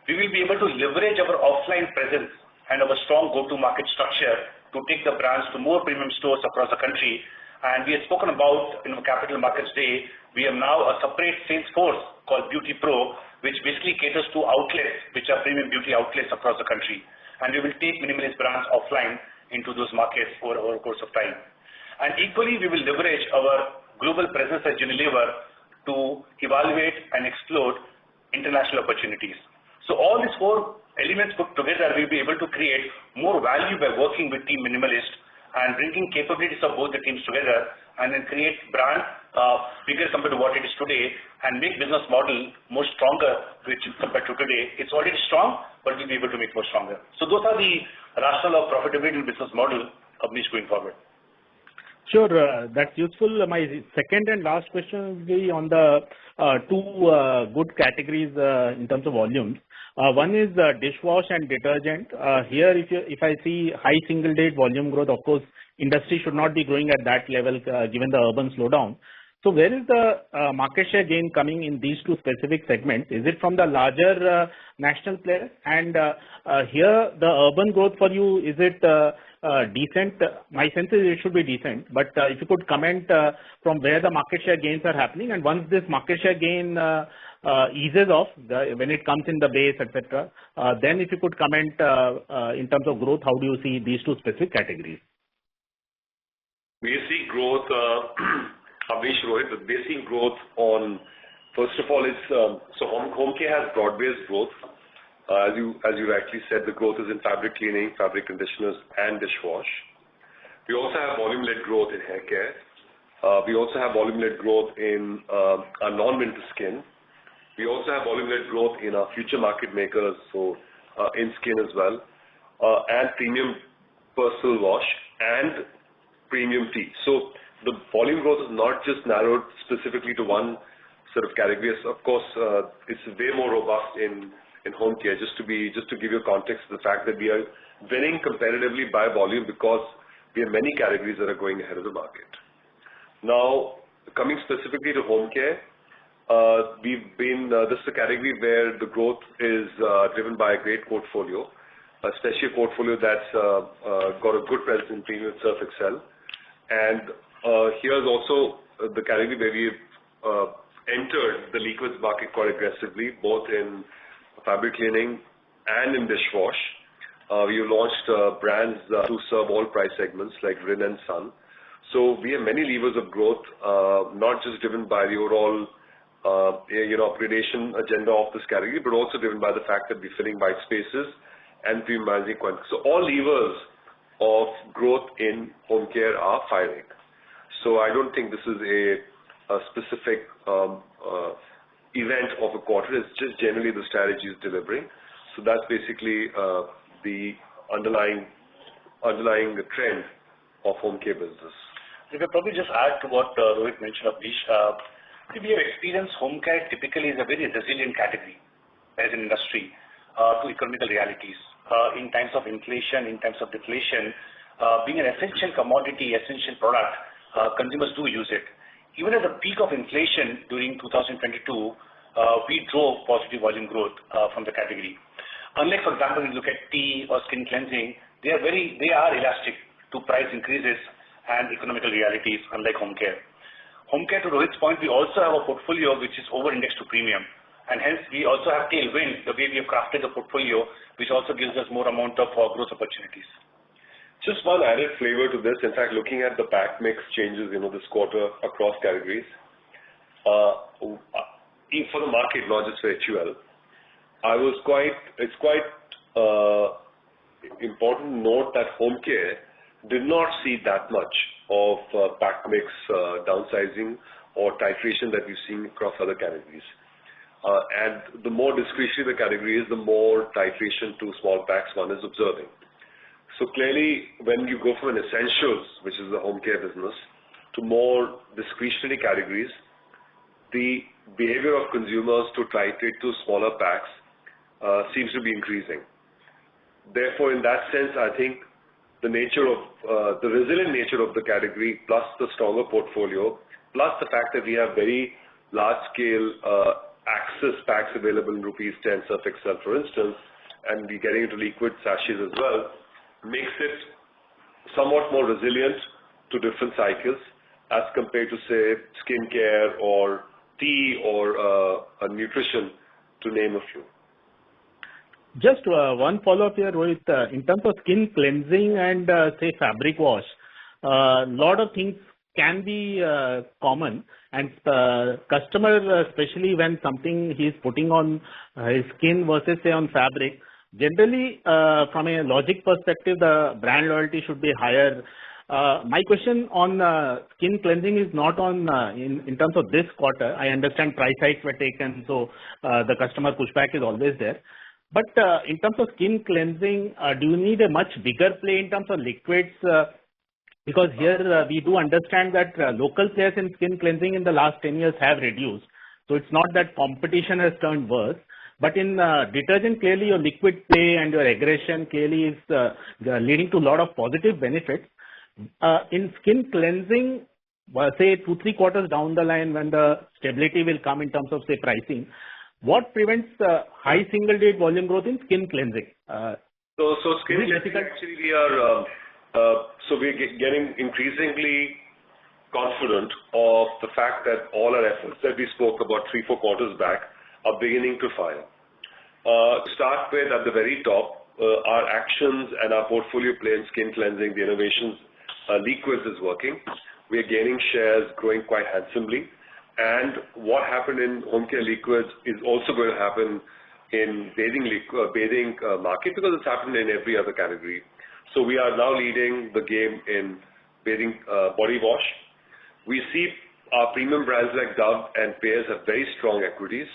Speaker 4: We will be able to leverage our offline presence and our strong go-to-market structure to take the brands to more premium stores across the country. And we have spoken about in the Capital Markets Day, we have now a separate sales force called Beauty Pro, which basically caters to outlets, which are premium beauty outlets across the country. And we will take Minimalist brands offline into those markets over a course of time. And equally, we will leverage our global presence as Unilever to evaluate and explore international opportunities. So all these four elements put together, we'll be able to create more value by working with Team Minimalist and bringing capabilities of both the teams together and then create brand bigger compared to what it is today and make business model more stronger which compared to today. It's already strong, but we'll be able to make more stronger. So those are the rationale of profitability business model of niche going forward.
Speaker 5: Sure, that's useful. My second and last question will be on the two good categories in terms of volumes. One is dishwash and detergent. Here, if I see high single-digit volume growth, of course, industry should not be growing at that level given the urban slowdown. So where is the market share gain coming in these two specific segments? Is it from the larger national players? And here, the urban growth for you, is it decent? My sense is it should be decent. But if you could comment from where the market share gains are happening, and once this market share gain eases off, when it comes in the base, etc., then if you could comment in terms of growth, how do you see these two specific categories?
Speaker 3: We see growth, Abneesh, Rohit, we're seeing growth on, first of all, so home care has broad-based growth. As you rightly said, the growth is in fabric cleaning, fabric conditioners, and dishwash. We also have volume-led growth in hair care. We also have volume-led growth in our non-winter skin. We also have volume-led growth in our future market makers, so in skin as well, and premium personal wash and premium tea. So the volume growth is not just narrowed specifically to one sort of category. Of course, it's way more robust in home care. Just to give you context, the fact that we are winning competitively by volume because we have many categories that are going ahead of the market. Now, coming specifically to home care, this is a category where the growth is driven by a great portfolio, especially a portfolio that's got a good presence in premium Surf Excel. And here's also the category where we've entered the liquids market quite aggressively, both in fabric cleaning and in dishwash. We have launched brands to serve all price segments like Rin and Sun. So we have many levers of growth, not just driven by the overall upgradation agenda of this category, but also driven by the fact that we're filling white spaces and premiumizing quantity. So all levers of growth in home care are firing. So I don't think this is a specific event of a quarter. It's just generally the strategy is delivering. So that's basically the underlying trend of home care business.
Speaker 4: If I probably just add to what Rohit mentioned, Abneesh, we have experienced home care typically is a very resilient category as an industry to economical realities. In times of inflation, in times of deflation, being an essential commodity, essential product, consumers do use it. Even at the peak of inflation during 2022, we drove positive volume growth from the category. Unlike, for example, when you look at tea or skin cleansing, they are elastic to price increases and economical realities, unlike home care. Home care, to Rohit's point, we also have a portfolio which is over-indexed to premium, and hence we also have tailwind the way we have crafted the portfolio, which also gives us more amount of growth opportunities.
Speaker 3: Just one added flavor to this. In fact, looking at the pack mix changes, this quarter across categories, for the market, not just for HUL, it's quite important to note that home care did not see that much of pack mix downsizing or titration that we've seen across other categories. And the more discretionary the category is, the more titration to small packs one is observing. So clearly, when you go from an essentials, which is the home care business, to more discretionary categories, the behavior of consumers to titrate to smaller packs seems to be increasing. Therefore, in that sense, I think the resilient nature of the category, plus the stronger portfolio, plus the fact that we have very large-scale access packs available in rupees 10 Surf Excel, for instance, and we're getting into liquid sachets as well, makes it somewhat more resilient to different cycles as compared to, say, skincare or tea or nutrition, to name a few.
Speaker 5: Just one follow-up here, Rohit. In terms of skin cleansing and, say, fabric wash, a lot of things can be common, and customer, especially when something he's putting on his skin versus say on fabric, generally from a logic perspective, the brand loyalty should be higher. My question on skin cleansing is not on in terms of this quarter. I understand price hikes were taken, so the customer pushback is always there. But in terms of skin cleansing, do you need a much bigger play in terms of liquids? Because here we do understand that local players in skin cleansing in the last 10 years have reduced. So it's not that competition has turned worse. But in detergent, clearly your liquid play and your aggression clearly is leading to a lot of positive benefits. In skin cleansing, say 2-3 quarters down the line when the stability will come in terms of say pricing, what prevents high single-digit volume growth in skin cleansing?
Speaker 3: So skin cleansing, actually we're getting increasingly confident of the fact that all our efforts that we spoke about 3-4 quarters back are beginning to fire. To start with, at the very top, our actions and our portfolio play in skin cleansing, the innovations, liquids is working. We are gaining shares, growing quite handsomely. And what happened in home care liquids is also going to happen in bathing market, because it's happened in every other category. So we are now leading the game in bathing body wash. We see our premium brands like Dove and Pears have very strong equities.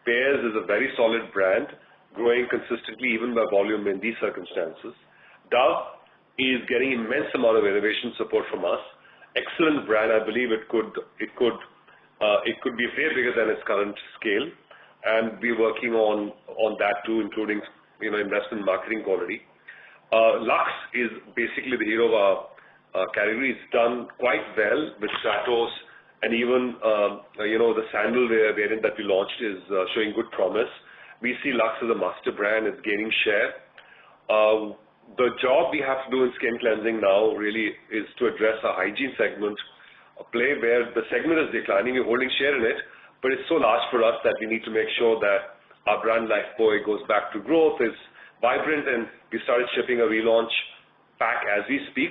Speaker 3: Pears is a very solid brand, growing consistently even by volume in these circumstances. Dove is getting immense amount of innovation support from us. Excellent brand. I believe it could be way bigger than its current scale, and we're working on that too, including investment in marketing quality. Lux is basically the hero of our category. It's done quite well with Stratos, and even the sandal variant that we launched is showing good promise. We see Lux as a master brand. It's gaining share. The job we have to do in skin cleansing now really is to address our hygiene segment, a play where the segment is declining. We're holding share in it, but it's so large for us that we need to make sure that our brand Lifebuoy goes back to growth, is vibrant, and we started shipping a relaunch pack as we speak,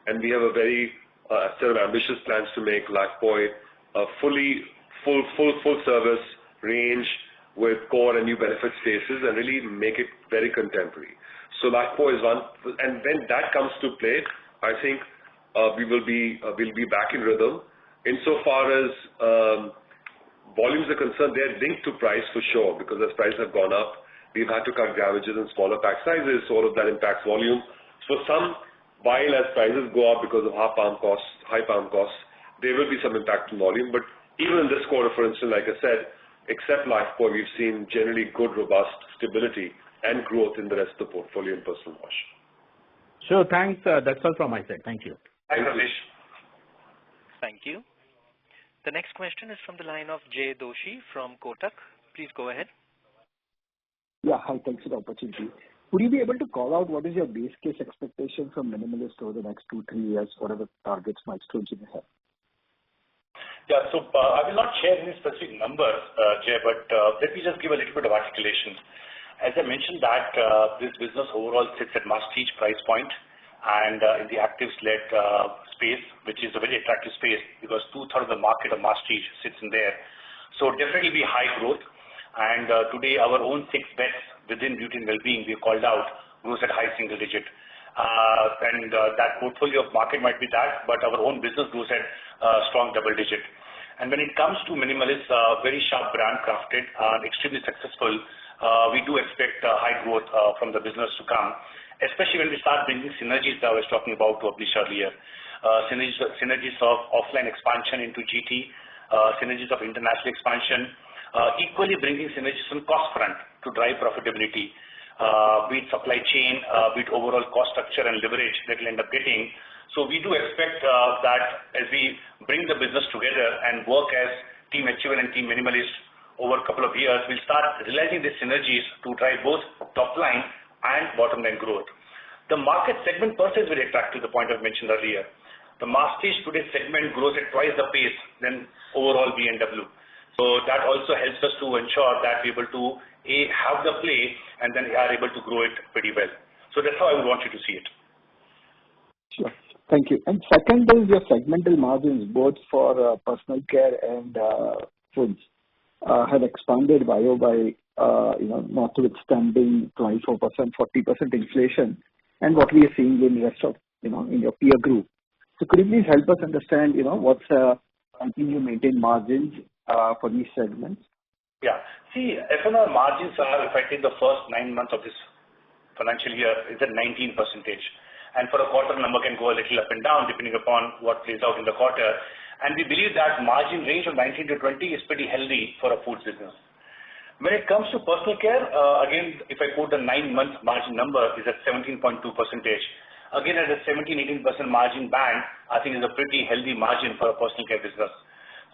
Speaker 3: and we have a very set of ambitious plans to make Lifebuoy a full service range with core and new benefit spaces and really make it very contemporary. So Lifebuoy is one, and when that comes to play, I think we'll be back in rhythm. Insofar as volumes are concerned, they're linked to price for sure, because as prices have gone up, we've had to cut grammages and smaller pack sizes, so all of that impacts volume. For some, while as prices go up because of high palm costs, there will be some impact on volume. But even in this quarter, for instance, like I said, except Lifebuoy, we've seen generally good, robust stability and growth in the rest of the portfolio in personal wash.
Speaker 5: Sure, thanks. That's all from my side. Thank you.
Speaker 4: Thanks, Ramesh.
Speaker 1: Thank you. The next question is from the line of Jay Doshi from Kotak. Please go ahead.
Speaker 6: Yeah, hi, thanks for the opportunity. Would you be able to call out what is your base case expectation from Minimalist over the next 2-3 years, whatever targets, milestones you may have?
Speaker 4: Yeah, so I will not share any specific numbers, Jay, but let me just give a little bit of articulation. As I mentioned that this business overall sits at masstige price point, and in the actives-led space, which is a very attractive space because 2/3 of the market of masstige sits in there. So definitely be high growth. And today our own 6 bets within beauty and well-being we have called out grows at high single digit. And that portfolio of market might be that, but our own business grows at strong double digit. And when it comes to Minimalist, very sharp brand crafted and extremely successful, we do expect high growth from the business to come, especially when we start bringing synergies that I was talking about to Abneesh earlier. Synergies of offline expansion into GT, synergies of international expansion, equally bringing synergies on cost front to drive profitability, be it supply chain, be it overall cost structure and leverage that we'll end up getting. So we do expect that as we bring the business together and work as Team HUL and Team Minimalist over a couple of years, we'll start realizing these synergies to drive both top line and bottom line growth. The market segment per se is very attractive, the point I mentioned earlier. The masstige today segment grows at twice the pace than overall B&W. So that also helps us to ensure that we're able to have the play and then we are able to grow it pretty well. So that's how I would want you to see it.
Speaker 6: Sure. Thank you. And second is your segmental margins, both for personal care and foods, have expanded YOY, notwithstanding 24%, 40% inflation, and what we are seeing in the rest of, in your peer group. So could you please help us understand, what's helping you maintain margins for these segments?
Speaker 4: Yeah. See, F&R margins are, if I take the first 9 months of this financial year, is at 19%. And for a quarter, number can go a little up and down depending upon what plays out in the quarter. And we believe that margin range of 19 to 20 is pretty healthy for a foods business. When it comes to personal care, again, if I quote the 9-month margin number is at 17.2%. Again, at a 17-18% margin band, I think is a pretty healthy margin for a personal care business.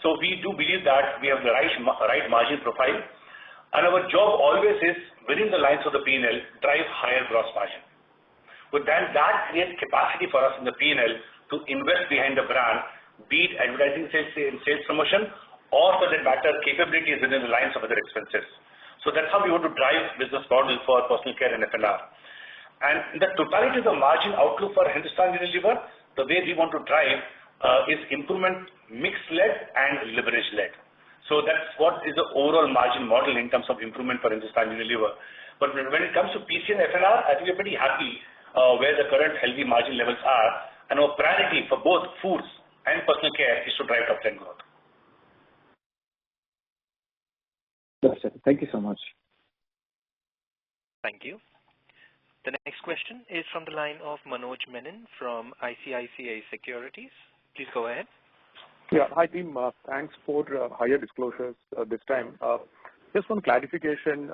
Speaker 4: So we do believe that we have the right margin profile. And our job always is, within the lines of the P&L, drive higher gross margin. But then that creates capacity for us in the P&L to invest behind the brand, be it advertising, sales promotion, or for that matter, capabilities within the lines of other expenses. So that's how we want to drive business model for personal care and F&R. And the totality of the margin outlook for Hindustan Unilever, the way we want to drive is improvement mix-led and leverage-led. So that's what is the overall margin model in terms of improvement for Hindustan Unilever. But when it comes to PC and F&R, I think we're pretty happy where the current healthy margin levels are, and our priority for both foods and personal care is to drive top-line growth.
Speaker 6: Yes, sir. Thank you so much.
Speaker 1: Thank you. The next question is from the line of Manoj Menon from ICICI Securities. Please go ahead.
Speaker 7: Yeah. Hi, team. Thanks for higher disclosures this time. Just one clarification,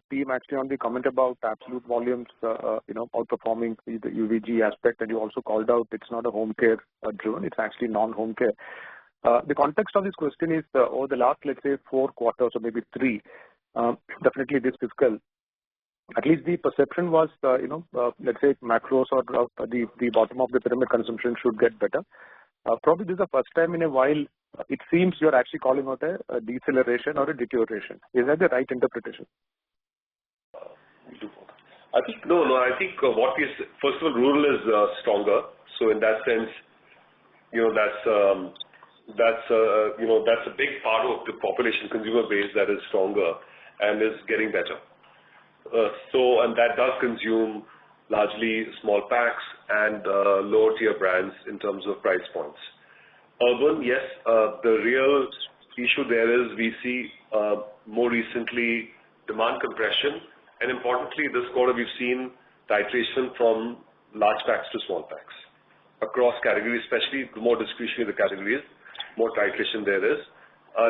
Speaker 7: team, actually on the comment about absolute volumes, outperforming the UVG aspect, and you also called out it's not a home care driven, it's actually non-home care. The context of this question is over the last, let's say, 4 quarters or maybe 3, definitely this fiscal, at least the perception was, let's say macros or the bottom of the pyramid consumption should get better. Probably this is the first time in a while it seems you're actually calling out a deceleration or a deterioration. Is that the right interpretation?
Speaker 3: I think I think what is first of all, rural is stronger. So in that sense, that's a big part of the population consumer base that is stronger and is getting better. And that does consume largely small packs and lower tier brands in terms of price points. Urban, yes, the real issue there is we see more recently demand compression, and importantly this quarter we've seen titration from large packs to small packs across categories, especially the more discretionary the categories, more titration there is,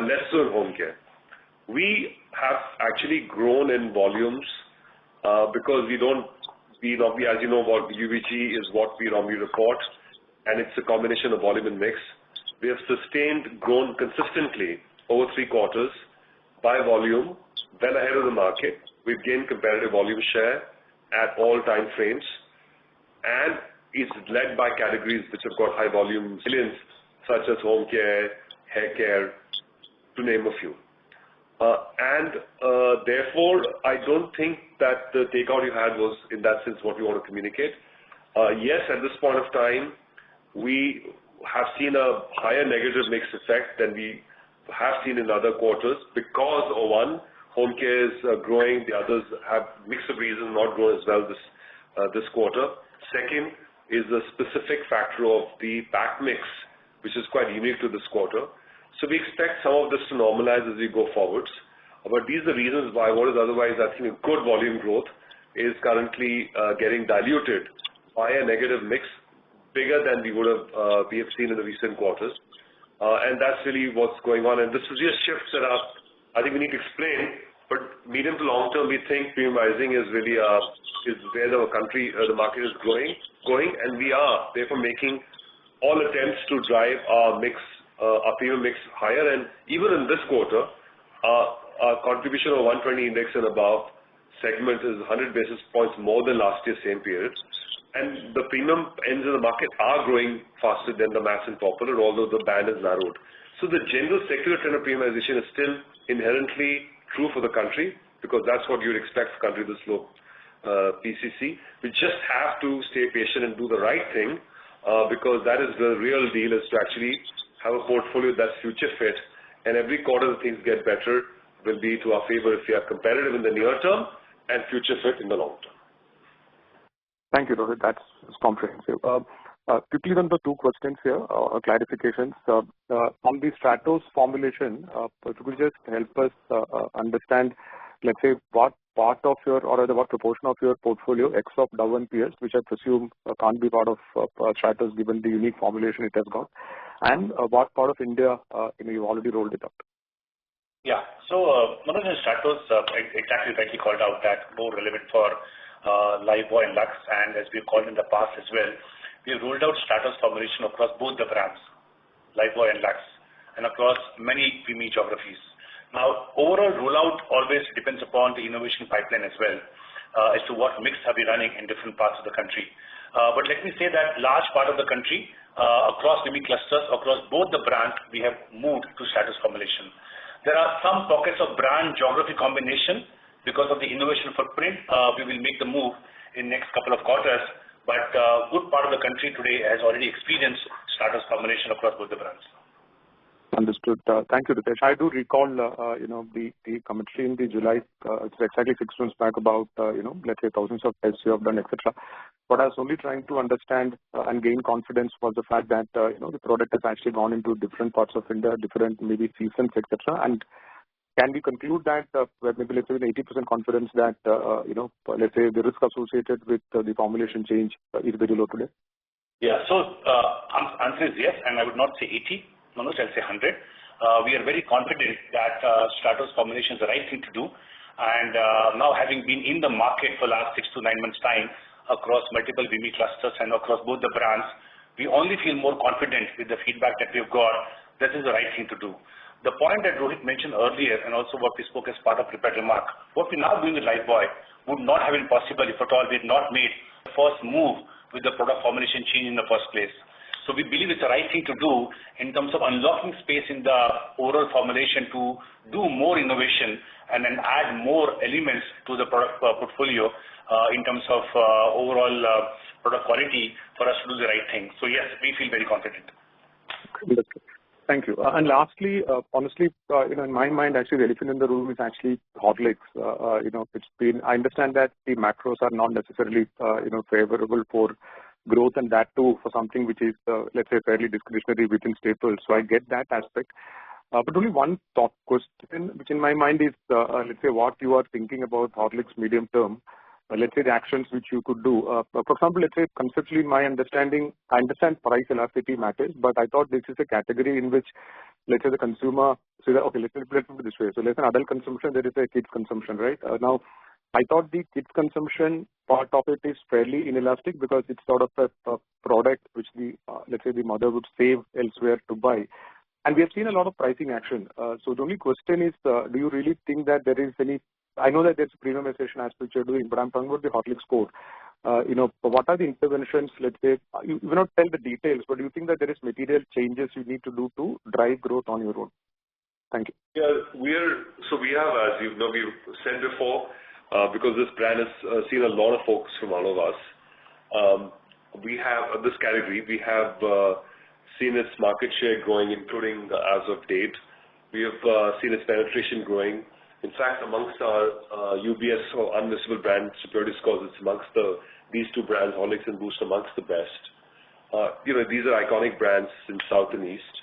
Speaker 3: less so in home care. We have actually grown in volumes because as you know, what UVG is what we normally report, and it's a combination of volume and mix. We have grown consistently over 3 quarters by volume, well ahead of the market. We've gained competitive volume share at all time frames, and it's led by categories which have got high volume resilience, such as home care, hair care, to name a few. Therefore, I don't think that the takeout you had was, in that sense, what we want to communicate. Yes, at this point of time, we have seen a higher negative mix effect than we have seen in other quarters because, one, home care is growing, the others have mix of reasons not grown as well this quarter. Second is the specific factor of the pack mix, which is quite unique to this quarter. So we expect some of this to normalize as we go forwards. But these are the reasons why what is otherwise, I think, a good volume growth is currently getting diluted by a negative mix bigger than we have seen in the recent quarters. And that's really what's going on. And this is just shifts that I think we need to explain. But medium to long term, we think premiumizing is really is where the market is going, and we are therefore making all attempts to drive our premium mix higher. And even in this quarter, our contribution of 120 index and above segment is 100 basis points more than last year's same period. And the premium ends of the market are growing faster than the mass and popular, although the band is narrowed. So the general secular trend of premiumization is still inherently true for the country, because that's what you'd expect for a country this low PCC. We just have to stay patient and do the right thing because that is the real deal, is to actually have a portfolio that's future fit, and every quarter the things get better will be to our favor if we are competitive in the near term and future fit in the long term.
Speaker 7: Thank you, Rohit. That's comprehensive. Quickly on the two questions here, clarifications. On the Stratos formulation, if you could just help us understand, let's say, what part of your, or rather what proportion of your portfolio, X of Dove and Pierce, which I presume can't be part of Stratos given the unique formulation it has got, and what part of India you've already rolled it out?
Speaker 4: Yeah. So, Manoj and Stratos exactly rightly called out that more relevant for Lifebuoy and Lux, and as we've called in the past as well, we have rolled out Stratos formulation across both the brands, Lifebuoy and Lux, and across many PME geographies. Now, overall rollout always depends upon the innovation pipeline as well, as to what mix are we running in different parts of the country. But let me say that large part of the country, across PME clusters, across both the brands, we have moved to Stratos formulation. There are some pockets of brand geography combination because of the innovation footprint. We will make the move in next couple of quarters, but good part of the country today has already experienced Stratos formulation across both the brands.
Speaker 7: Understood. Thank you, Ritesh. I do recall, the commentary in the July, it's exactly 6 months back about, let's say thousands of tests you have done, etc. What I was only trying to understand and gain confidence was the fact that, the product has actually gone into different parts of India, different maybe seasons, etc. And can we conclude that, maybe let's say with 80% confidence that, let's say the risk associated with the formulation change is very low today?
Speaker 4: Yeah. So, answer is yes, and I would not say 80. Manoj, I'll say 100. We are very confident that Stratos formulation is the right thing to do, and now having been in the market for last 6 to 9 months time across multiple PME clusters and across both the brands, we only feel more confident with the feedback that we've got. This is the right thing to do. The point that Rohit mentioned earlier, and also what we spoke as part of prepared remark, what we're now doing with Lifebuoy would not have been possible if at all we had not made the first move with the product formulation change in the first place. So we believe it's the right thing to do in terms of unlocking space in the oral formulation to do more innovation and then add more elements to the product portfolio in terms of overall product quality for us to do the right thing. So yes, we feel very confident.
Speaker 7: Thank you. And lastly, honestly, in my mind, actually, the elephant in the room is actually Horlicks. It's been, I understand that the macros are not necessarily, favorable for growth, and that too for something which is, let's say, fairly discretionary within staples. So I get that aspect. But only one thought question, which in my mind is, let's say, what you are thinking about Horlicks medium term. Let's say the actions which you could do. For example, let's say conceptually, my understanding, I understand price elasticity matters, but I thought this is a category in which, let's say, the consumer, so that, okay, let's put it this way. So let's say adult consumption, there is a kids consumption, right? Now, I thought the kids consumption part of it is fairly inelastic because it's sort of a product which the, let's say, the mother would save elsewhere to buy. And we have seen a lot of pricing action. So the only question is, do you really think that there is any, I know that there's a premiumization aspect you're doing, but I'm talking about the Horlicks core. What are the interventions, let's say, you will not tell the details, but do you think that there is material changes you need to do to drive growth on your own? Thank you.
Speaker 3: Yeah, we have, as you know, we've said before, because this brand has seen a lot of focus from all of us. We have, this category, we have seen its market share growing, including as of date. We have seen its penetration growing. In fact, amongst our UBS or unmissable brand superiority scores, it's amongst these two brands, Horlicks and Boost, amongst the best. These are iconic brands in South and East.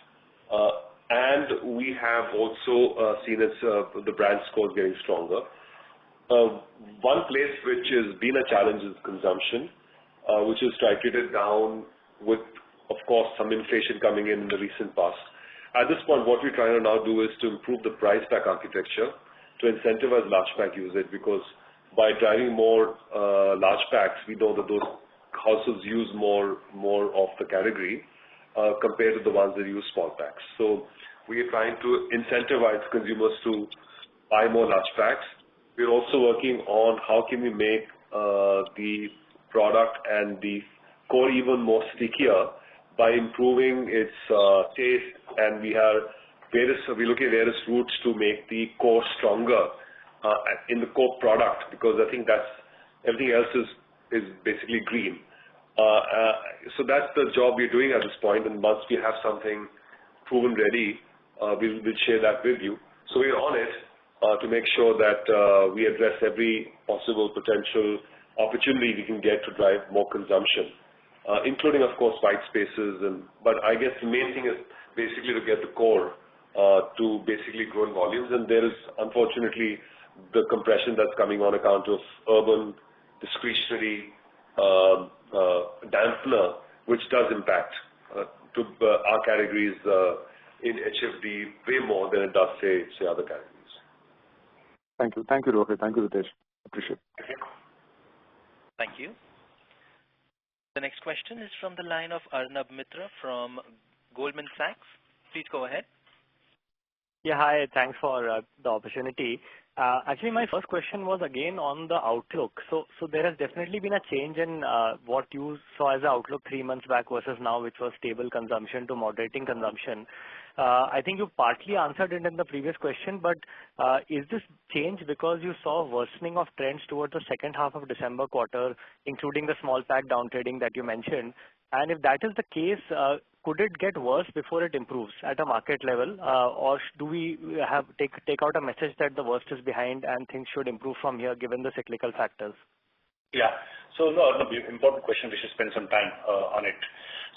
Speaker 3: And we have also seen the brand scores getting stronger. One place which has been a challenge is consumption, which is titrated down with, of course, some inflation coming in the recent past. At this point, what we're trying to now do is to improve the price pack architecture to incentivize large pack usage, because by driving more large packs, we know that those households use more of the category compared to the ones that use small packs. So we are trying to incentivize consumers to buy more large packs. We're also working on how can we make the product and the core even more stickier by improving its taste, and we're looking at various routes to make the core stronger in the core product, because I think that's everything else is basically green. So that's the job we're doing at this point, and once we have something proven ready, we'll share that with you. So we're on it to make sure that we address every possible potential opportunity we can get to drive more consumption, including, of course, white spaces. But I guess the main thing is basically to get the core to basically grow in volumes. And there is, unfortunately, the compression that's coming on account of urban discretionary dampener, which does impact to our categories in HFD way more than it does, say other categories.
Speaker 7: Thank you. Thank you, Rohit. Thank you, Ritesh. Appreciate it.
Speaker 1: Thank you. The next question is from the line of Arnab Mitra from Goldman Sachs. Please go ahead.
Speaker 8: Yeah, hi. Thanks for the opportunity. Actually, my first question was again on the outlook. So there has definitely been a change in what you saw as the outlook 3 months back versus now, which was stable consumption to moderating consumption. I think you partly answered it in the previous question, but is this change because you saw worsening of trends towards the second half of December quarter, including the small pack downtrading that you mentioned? And if that is the case, could it get worse before it improves at a market level, or do we have take out a message that the worst is behind and things should improve from here given the cyclical factors?
Speaker 4: Yeah. So no, important question. We should spend some time on it.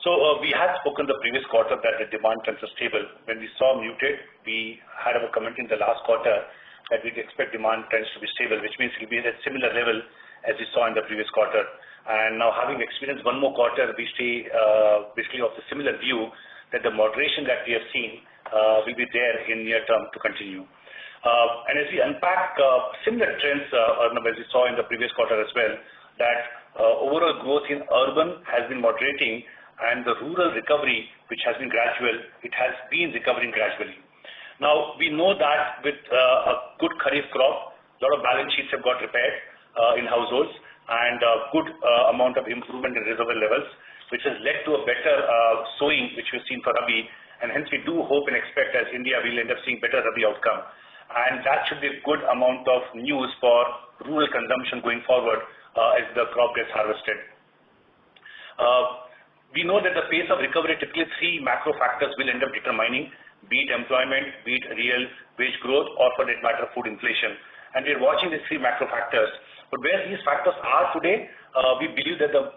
Speaker 4: So we had spoken the previous quarter that the demand trends are stable. When we saw muted, we had our comment in the last quarter that we'd expect demand trends to be stable, which means it will be at a similar level as we saw in the previous quarter. And now having experienced one more quarter, we stay basically of the similar view that the moderation that we have seen will be there in near term to continue. And as we unpack similar trends, as we saw in the previous quarter as well, that overall growth in urban has been moderating, and the rural recovery, which has been gradual, it has been recovering gradually. Now, we know that with a good kharif crop, a lot of balance sheets have got repaired in households, and a good amount of improvement in reservoir levels, which has led to a better sowing, which we've seen for Rabi, and hence we do hope and expect as India will end up seeing better Rabi outcome. And that should be a good amount of news for rural consumption going forward as the crop gets harvested. We know that the pace of recovery, typically 3 macro factors will end up determining, be it employment, be it real wage growth, or for that matter, food inflation. And we're watching these 3 macro factors. But where these factors are today, we believe that the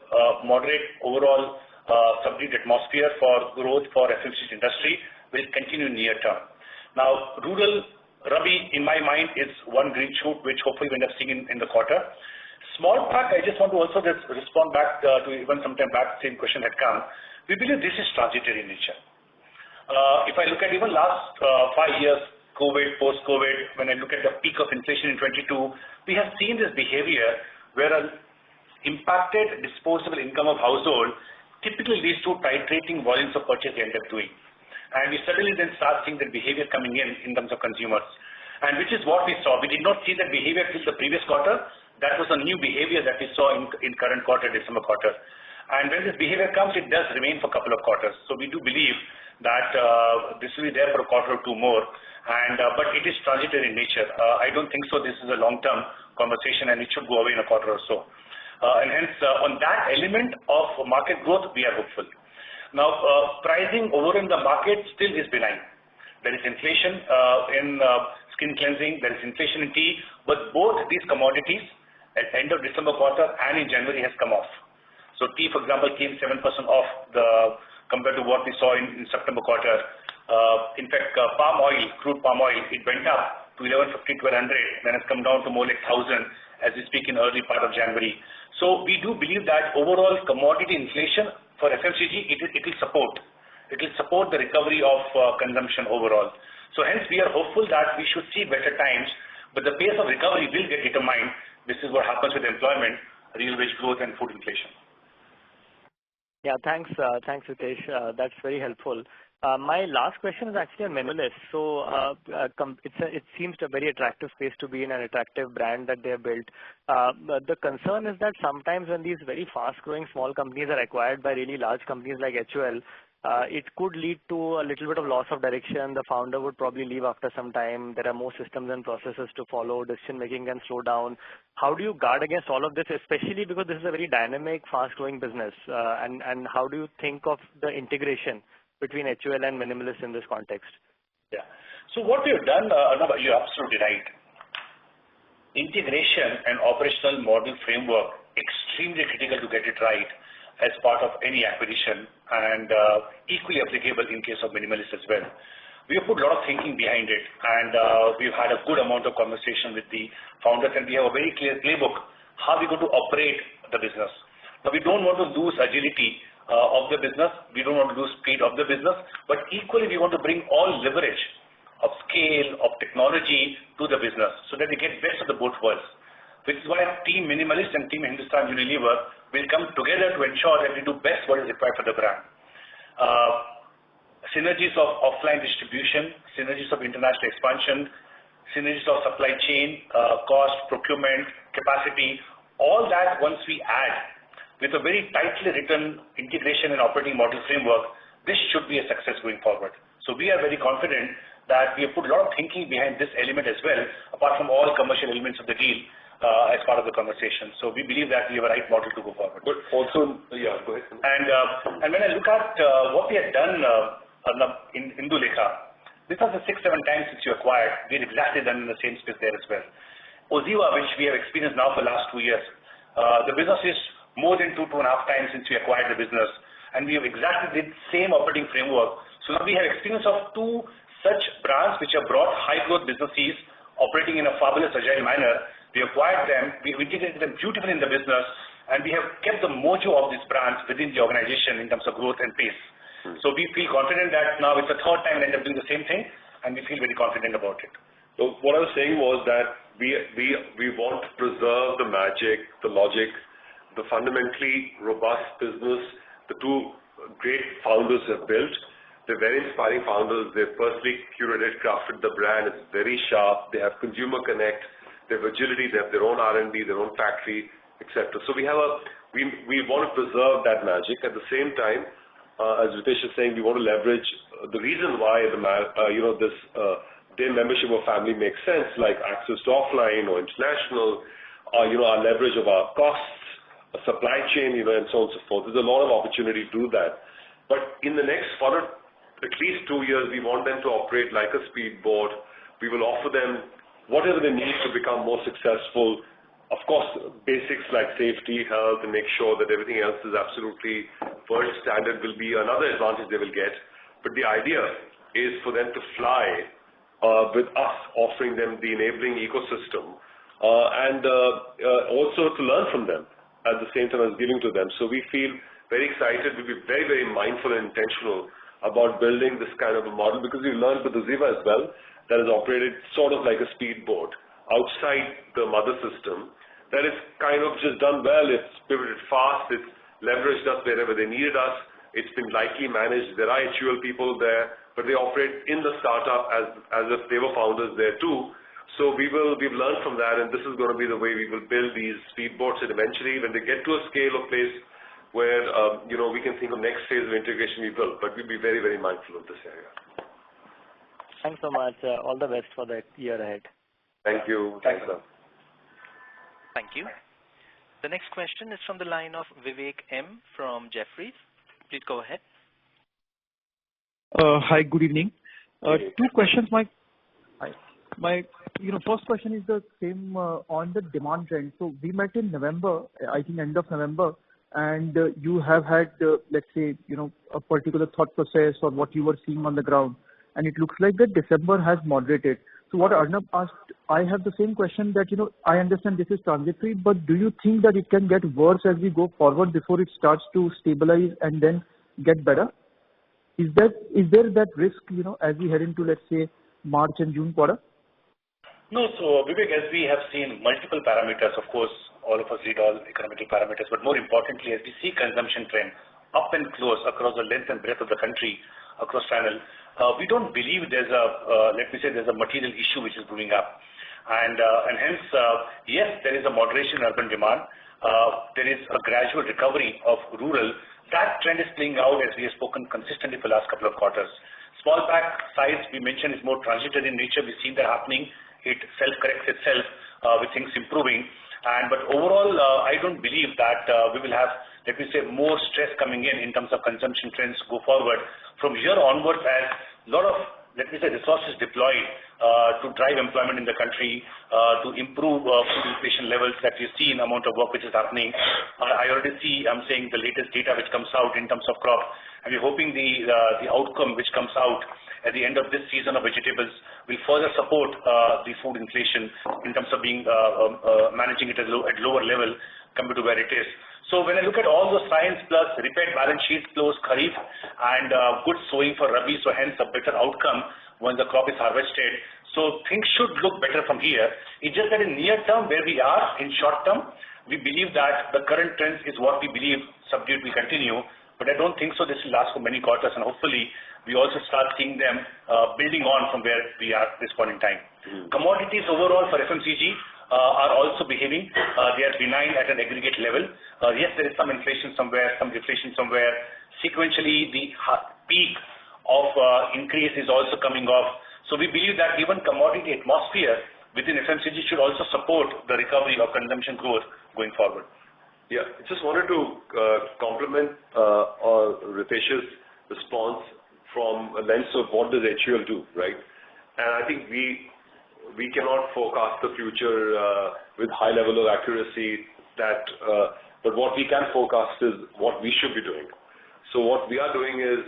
Speaker 4: moderate overall subdued atmosphere for growth for FMCG industry will continue near term. Now, rural Rabi, in my mind, is one green shoot, which hopefully we end up seeing in the quarter. Small pack, I just want to also just respond back to even some time back, same question had come. We believe this is transitory in nature. If I look at even last 5 years, COVID, post-COVID, when I look at the peak of inflation in 22, we have seen this behavior where an impacted disposable income of household typically leads to titrating volumes of purchase they end up doing. And we suddenly then start seeing that behavior coming in terms of consumers. And which is what we saw. We did not see that behavior till the previous quarter. That was a new behavior that we saw in current quarter, December quarter. And when this behavior comes, it does remain for a couple of quarters. So we do believe that this will be there for a quarter or 2 more. And but it is transitory in nature. I don't think so. This is a long-term conversation, and it should go away in a quarter or so. And hence, on that element of market growth, we are hopeful. Now, pricing over in the market still is benign. There is inflation in skin cleansing. There is inflation in tea. But both these commodities at the end of December quarter and in January has come off. So tea, for example, came 7% off compared to what we saw in September quarter. In fact, palm oil, crude palm oil, it went up to 1150, 1200, then has come down to more like 1000 as we speak in early part of January. So we do believe that overall commodity inflation for FMCG, it will support. It will support the recovery of consumption overall. So hence we are hopeful that we should see better times, but the pace of recovery will get determined. This is what happens with employment, real wage growth, and food inflation.
Speaker 8: Yeah, thanks, Ritesh. That's very helpful. My last question is actually on Minimalist. So it seems a very attractive space to be in, an attractive brand that they have built. The concern is that sometimes when these very fast-growing small companies are acquired by really large companies like HUL, it could lead to a little bit of loss of direction. The founder would probably leave after some time. There are more systems and processes to follow. Decision making can slow down. How do you guard against all of this, especially because this is a very dynamic, fast-growing business? And how do you think of the integration between HUL and Minimalist in this context?
Speaker 4: Yeah. So what we have done, Arnab, you're absolutely right. Integration and operational model framework, extremely critical to get it right as part of any acquisition, and equally applicable in case of Minimalist as well. We have put a lot of thinking behind it, and we've had a good amount of conversation with the founders, and we have a very clear playbook how we're going to operate the business. Now, we don't want to lose agility of the business. We don't want to lose speed of the business, but equally we want to bring all leverage of scale, of technology to the business so that we get best of the both worlds. Which is why Team Minimalist and Team Hindustan Unilever will come together to ensure that we do best what is required for the brand. Synergies of offline distribution, synergies of international expansion, synergies of supply chain, cost, procurement, capacity, all that once we add with a very tightly written integration and operating model framework, this should be a success going forward. So we are very confident that we have put a lot of thinking behind this element as well, apart from all commercial elements of the deal as part of the conversation. So we believe that we have a right model to go forward.
Speaker 3: But also, yeah, go ahead.
Speaker 4: And when I look at what we have done in Indulekha, this was the 6-7 times since you acquired. We had exactly done in the same space there as well. Oziva, which we have experienced now for the last 2 years, the business is more than 2.5 times since we acquired the business, and we have exactly did same operating framework. So now we have experience of 2 such brands which have brought high growth businesses operating in a fabulous agile manner. We acquired them, we integrated them beautifully in the business, and we have kept the mojo of these brands within the organization in terms of growth and pace. So we feel confident that now it's the 3rd time we end up doing the same thing, and we feel very confident about it.
Speaker 3: So what I was saying was that we want to preserve the magic, the logic, the fundamentally robust business the 2 great founders have built. They're very inspiring founders. They've personally curated, crafted the brand. It's very sharp. They have consumer connect. They have agility. They have their own R&D, their own factory, etc. So we want to preserve that magic. At the same time, as Ritesh is saying, we want to leverage the reason why this day membership or family makes sense, like access to offline or international, our leverage of our costs, supply chain, and so on and so forth. There's a lot of opportunity to do that. But in the next, for at least 2 years, we want them to operate like a speedboat. We will offer them whatever they need to become more successful. Of course, basics like safety, health, and make sure that everything else is absolutely world standard will be another advantage they will get. But the idea is for them to fly with us, offering them the enabling ecosystem, and also to learn from them at the same time as giving to them. So we feel very excited. We'll be very, very mindful and intentional about building this kind of a model, because we learned with Oziva as well that is operated sort of like a speedboat outside the mother system, that it's kind of just done well. It's pivoted fast. It's leveraged us wherever they needed us. It's been lightly managed. There are HUL people there, but they operate in the startup as if they were founders there too. So we've learned from that, and this is going to be the way we will build these speedboats. And eventually, when they get to a scale or place where we can think of next phase of integration, we will. But we'll be very, very mindful of this area.
Speaker 8: Thanks so much. All the best for the year ahead.
Speaker 3: Thank you. Thanks, sir.
Speaker 1: Thank you. The next question is from the line of Vivek M. from Jefferies. Please go ahead.
Speaker 9: Hi, good evening. 2 questions. My first question is the same on the demand trend. So we met in November, I think end of November, and you have had, let's say, a particular thought process or what you were seeing on the ground, and it looks like that December has moderated. So what Arnab asked, I have the same question that, I understand this is transitory, but do you think that it can get worse as we go forward before it starts to stabilize and then get better? Is there that risk, as we head into, let's say, March and June quarter?
Speaker 4: No, so Vivek, as we have seen multiple parameters, of course, all of us read all economic parameters, but more importantly, as we see consumption trend up and close across the length and breadth of the country, across channel, we don't believe there's a material issue which is brewing up. And hence, yes, there is a moderation in urban demand. there is a gradual recovery of rural. That trend is playing out as we have spoken consistently for the last couple of quarters. Small pack size we mentioned is more transitory in nature. We've seen that happening. It self-corrects itself with things improving. But overall, I don't believe that we will have, let me say, more stress coming in terms of consumption trends go forward. From here onwards, as a lot of, let me say, resources deployed to drive employment in the country, to improve food inflation levels that you see in amount of work which is happening. I already see, I'm saying the latest data which comes out in terms of crop, and we're hoping the outcome which comes out at the end of this season of vegetables will further support the food inflation in terms of being managing it at lower level compared to where it is. So when I look at all those signs plus repaired balance sheets close Kharif and good sowing for Rabi, so hence a better outcome when the crop is harvested. So things should look better from here. It's just that in near term where we are in short term, we believe that the current trends is what we believe subdued will continue. But I don't think so this will last for many quarters, and hopefully we also start seeing them building on from where we are at this point in time. Commodities overall for FMCG are also behaving. They are benign at an aggregate level. Yes, there is some inflation somewhere, some deflation somewhere. Sequentially, the peak of increase is also coming off. So we believe that even commodity atmosphere within FMCG should also support the recovery of consumption growth going forward.
Speaker 3: Yeah, I just wanted to complement Ritesh's response from a lens of what does HUL do, right? And I think we cannot forecast the future with high level of accuracy. But what we can forecast is what we should be doing. So what we are doing is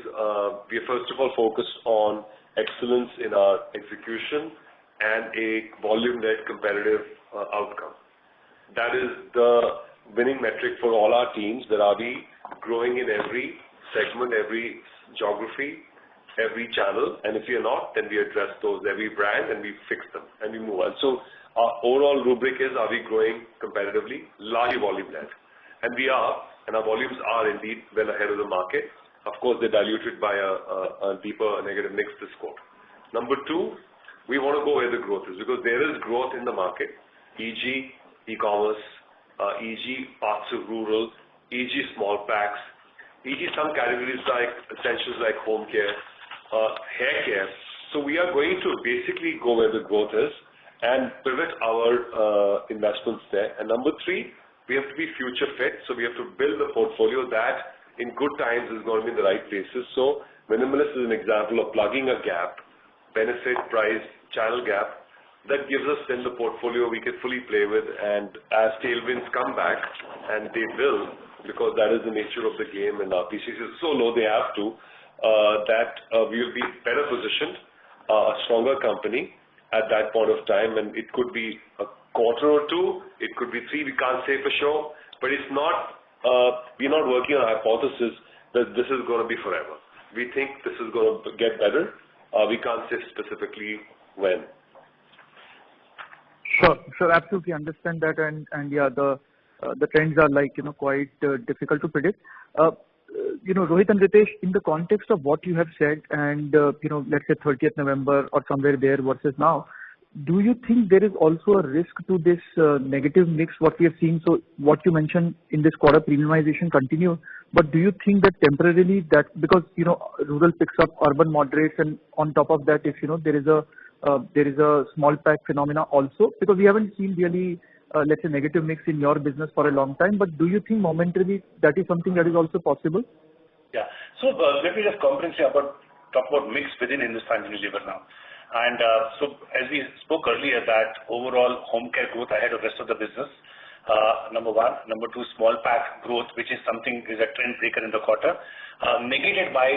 Speaker 3: we are first of all focused on excellence in our execution and a volume-led competitive outcome. That is the winning metric for all our teams. That are we growing in every segment, every geography, every channel, and if we are not, then we address those, every brand, and we fix them, and we move on. So our overall rubric is, are we growing competitively, largely volume-led? And we are, and our volumes are indeed well ahead of the market. Of course, they're diluted by a deeper negative mix this quarter. Number two, we want to go where the growth is, because there is growth in the market, e.g. e-commerce, e.g. parts of rural, e.g. small packs, e.g. some categories like essentials like home care, hair care. So we are going to basically go where the growth is and pivot our investments there. And number three, we have to be future fit. So we have to build a portfolio that in good times is going to be in the right places. So Minimalist is an example of plugging a gap, benefit, price, channel gap, that gives us then the portfolio we can fully play with, and as tailwinds come back, and they will, because that is the nature of the game, and our PCs is so low they have to, that we will be better positioned, a stronger company at that point of time, and it could be a quarter or two, it could be three, we can't say for sure, but it's not, we're not working on a hypothesis that this is going to be forever. We think this is going to get better. We can't say specifically when.
Speaker 9: Sure, absolutely understand that, and yeah, the trends are like quite difficult to predict. Rohit and Ritesh, in the context of what you have said, and let's say 30th November or somewhere there versus now, do you think there is also a risk to this negative mix what we have seen? So what you mentioned in this quarter, premiumization continue, but do you think that temporarily that because rural picks up, urban moderates, and on top of that, if there is a small pack phenomena also, because we haven't seen really, let's say, negative mix in your business for a long time, but do you think momentarily that is something that is also possible?
Speaker 4: Yeah. So let me just comprehensively talk about mix within Hindustan Unilever now. And so as we spoke earlier that overall home care growth ahead of rest of the business, number one. Number two, small pack growth, which is something is a trend breaker in the quarter, negated by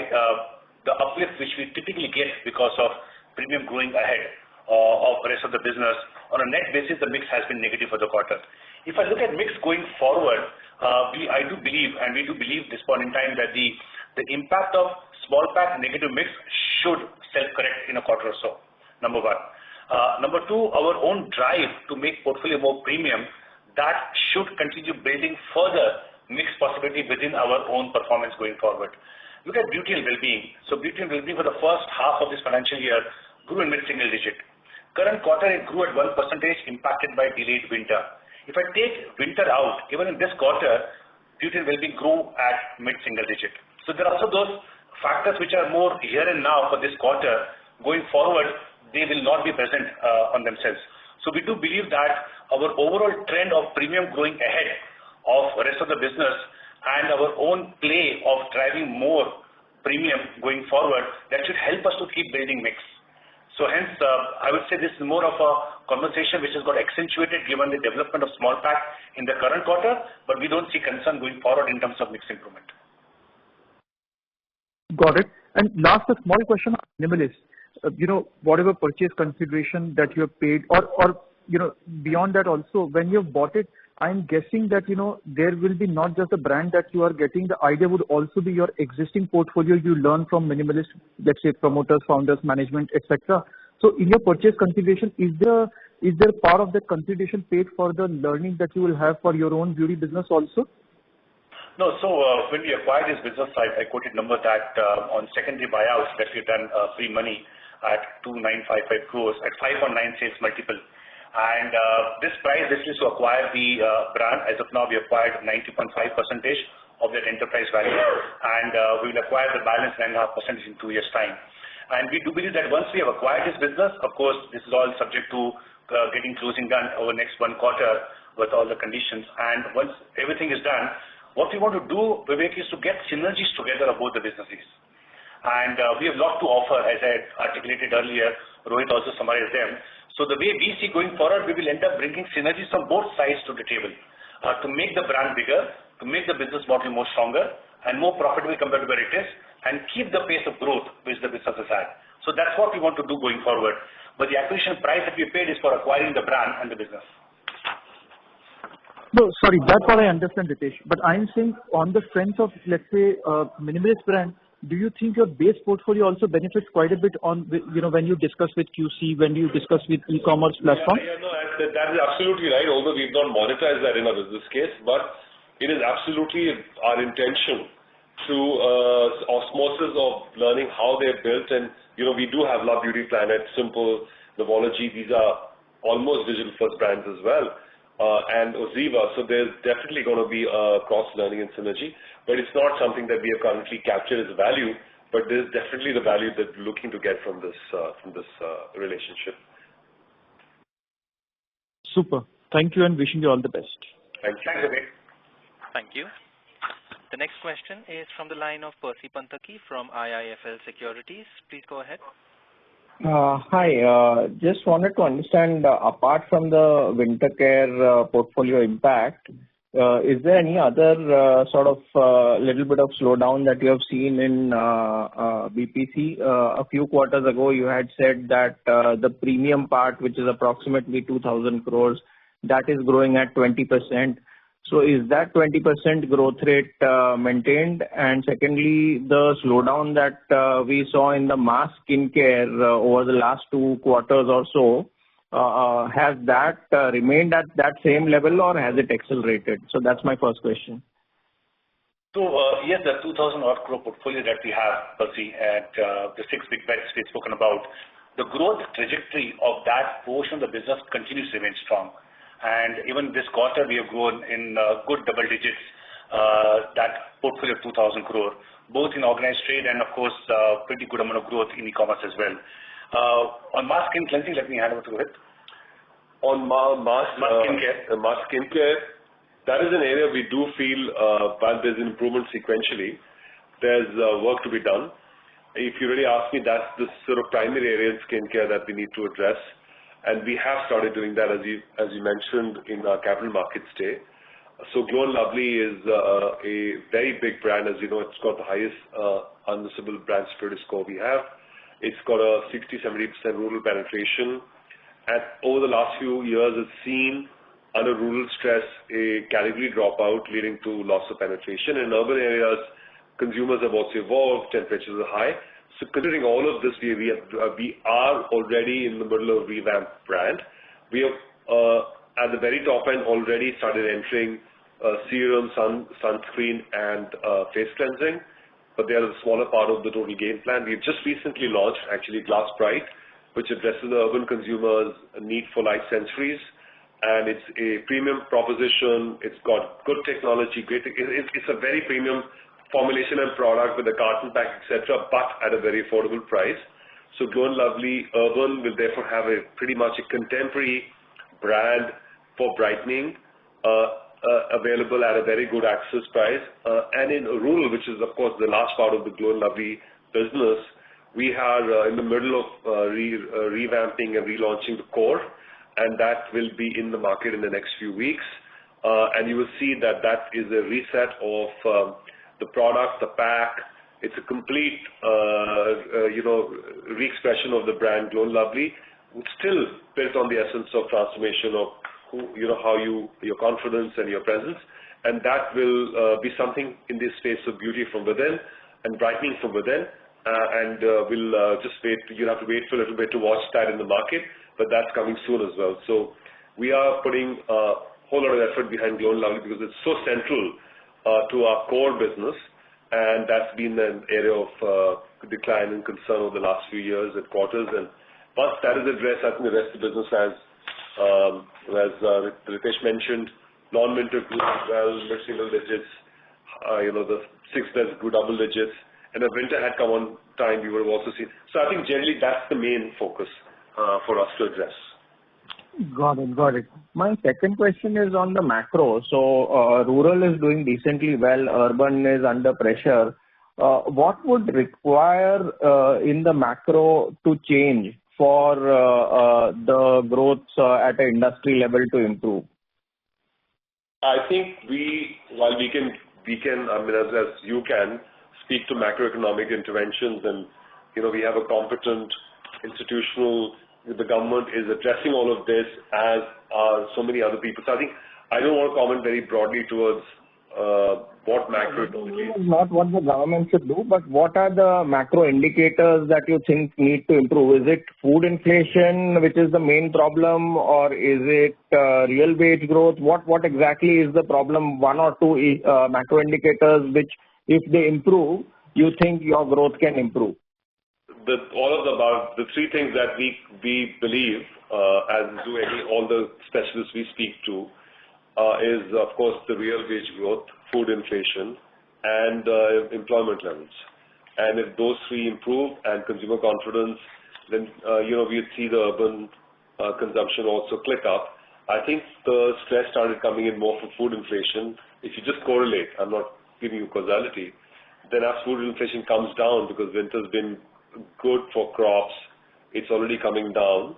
Speaker 4: the uplift which we typically get because of premium growing ahead of the rest of the business. On a net basis, the mix has been negative for the quarter. If I look at mix going forward, I do believe, and we do believe this point in time, that the impact of small pack negative mix should self-correct in a quarter or so, number one. Number two, our own drive to make portfolio more premium, that should continue building further mix possibility within our own performance going forward. Look at beauty and well-being. So beauty and well-being for the first half of this financial year grew in mid-single digit. Current quarter, it grew at 1%, impacted by delayed winter. If I take winter out, even in this quarter, beauty and well-being grew at mid-single digit. So there are also those factors which are more here and now for this quarter. Going forward, they will not be present on themselves. So we do believe that our overall trend of premium growing ahead of the rest of the business and our own play of driving more premium going forward, that should help us to keep building mix. So hence, I would say this is more of a conversation which has got accentuated given the development of small pack in the current quarter, but we don't see concern going forward in terms of mix improvement.
Speaker 9: Got it. And last, a small question on Minimalist. Whatever purchase consideration that you have paid, or beyond that also, when you have bought it, I'm guessing that, there will be not just the brand that you are getting, the idea would also be your existing portfolio you learn from Minimalist, let's say promoters, founders, management, etc. So in your purchase consideration, is there part of that consideration paid for the learning that you will have for your own beauty business also?
Speaker 4: No, so when we acquired this business, I quoted number that on secondary buyouts that we've done pre-money at 2,955 crores at 5.9 sales multiple. And this price is to acquire the brand. As of now, we acquired 90.5% of that enterprise value, and we will acquire the balance 9.5% in 2 years' time. And we do believe that once we have acquired this business, of course, this is all subject to getting closing done over next 1 quarter with all the conditions. And once everything is done, what we want to do, Vivek, is to get synergies together of both the businesses. And we have a lot to offer, as I articulated earlier. Rohit also summarized them. So the way we see going forward, we will end up bringing synergies from both sides to the table to make the brand bigger, to make the business model more stronger and more profitable compared to where it is, and keep the pace of growth which the business has had. So that's what we want to do going forward. But the acquisition price that we paid is for acquiring the brand and the business.
Speaker 9: No, sorry, that's what I understand, Ritesh. But I'm saying on the strength of, let's say, Minimalist brand, do you think your base portfolio also benefits quite a bit on, when you discuss with QC, when you discuss with e-commerce platforms?
Speaker 3: Yeah, no, that is absolutely right. Although we've not monetized that in our business case, but it is absolutely our intention to osmosis of learning how they're built. And, we do have Love Beauty Planet, Simple, Novology. These are almost digital first brands as well. And Oziva, so there's definitely going to be a cross-learning and synergy, but it's not something that we have currently captured as value, but there's definitely the value that we're looking to get from this relationship.
Speaker 9: Super. Thank you and wishing you all the best.
Speaker 3: Thank you.
Speaker 4: Thanks, Vivek.
Speaker 1: Thank you. The next question is from the line of Percy Panthaki from IIFL Securities. Please go ahead.
Speaker 10: Hi. Just wanted to understand, apart from the winter care portfolio impact, is there any other sort of little bit of slowdown that you have seen in BPC? A few quarters ago, you had said that the premium part, which is approximately 2,000 crores, that is growing at 20%. So is that 20% growth rate maintained? And secondly, the slowdown that we saw in the mass skincare over the last 2 quarters or so, has that remained at that same level or has it accelerated? So that's my first question.
Speaker 4: So yes, the 2,000 odd crore portfolio that we have, Percy, at the 6 big bets we've spoken about, the growth trajectory of that portion of the business continues to remain strong. And even this quarter, we have grown in good double digits, that portfolio of 2,000 crore, both in organized trade and, of course, pretty good amount of growth in e-commerce as well. On mass skin cleansing, let me hand over to Rohit.
Speaker 3: On mass skincare, that is an area we do feel, while there's an improvement sequentially, there's work to be done. If you really ask me, that's the sort of primary area in skincare that we need to address. And we have started doing that, as you mentioned, in our capital markets day. So Glow & Lovely is a very big brand. As you know, it's got the highest unmissable brand security score we have. It's got a 60-70% rural penetration. And over the last few years, it's seen, under rural stress, a category dropout leading to loss of penetration. In urban areas, consumers have also evolved, temperatures are high. So considering all of this, we are already in the middle of a revamped brand. We have, at the very top end, already started entering serum, sunscreen, and face cleansing, but they are a smaller part of the total game plan. We've just recently launched, actually, Glass Bright, which addresses the urban consumers' need for light sensories, and it's a premium proposition. It's got good technology, it's a very premium formulation and product with a carton pack, etc., but at a very affordable price. So Glow & Lovely Urban will therefore have a pretty much a contemporary brand for brightening, available at a very good access price. And in rural, which is of course the large part of the Glow & Lovely business, we are in the middle of revamping and relaunching the core, and that will be in the market in the next few weeks. And you will see that that is a reset of the product, the pack. It's a complete, re-expression of the brand Glow & Lovely, still built on the essence of transformation of your confidence and your presence, and that will be something in this space of beauty from within and brightening from within. We'll just wait. You'll have to wait for a little bit to watch that in the market, but that's coming soon as well. So we are putting a whole lot of effort behind Glow & Lovely because it's so central to our core business, and that's been an area of decline and concern over the last few years and quarters. And once that is addressed, I think the rest of the business has, as Ritesh mentioned, non-winter grew well, mid-single digits, the 6 months grew double digits, and if winter had come on time, we would have also seen. So I think generally that's the main focus for us to address.
Speaker 10: Got it. My second question is on the macro. So rural is doing decently well, urban is under pressure. What would require in the macro to change for the growth at an industry level to improve?
Speaker 3: I think while we can, as you can, speak to macroeconomic interventions, and we have a competent institutional. The government is addressing all of this, as are so many other people. So I think I don't want to comment very broadly towards what macroeconomically.
Speaker 10: Not what the government should do, but what are the macro indicators that you think need to improve? Is it food inflation, which is the main problem, or is it real wage growth? What exactly is the problem? One or two macro indicators which, if they improve, you think your growth can improve?
Speaker 3: All of the above, the three things that we believe, as do all the specialists we speak to, is of course the real wage growth, food inflation, and employment levels. And if those three improve and consumer confidence, then we'd see the urban consumption also click up. I think the stress started coming in more for food inflation. If you just correlate, I'm not giving you causality, then as food inflation comes down, because winter's been good for crops, it's already coming down,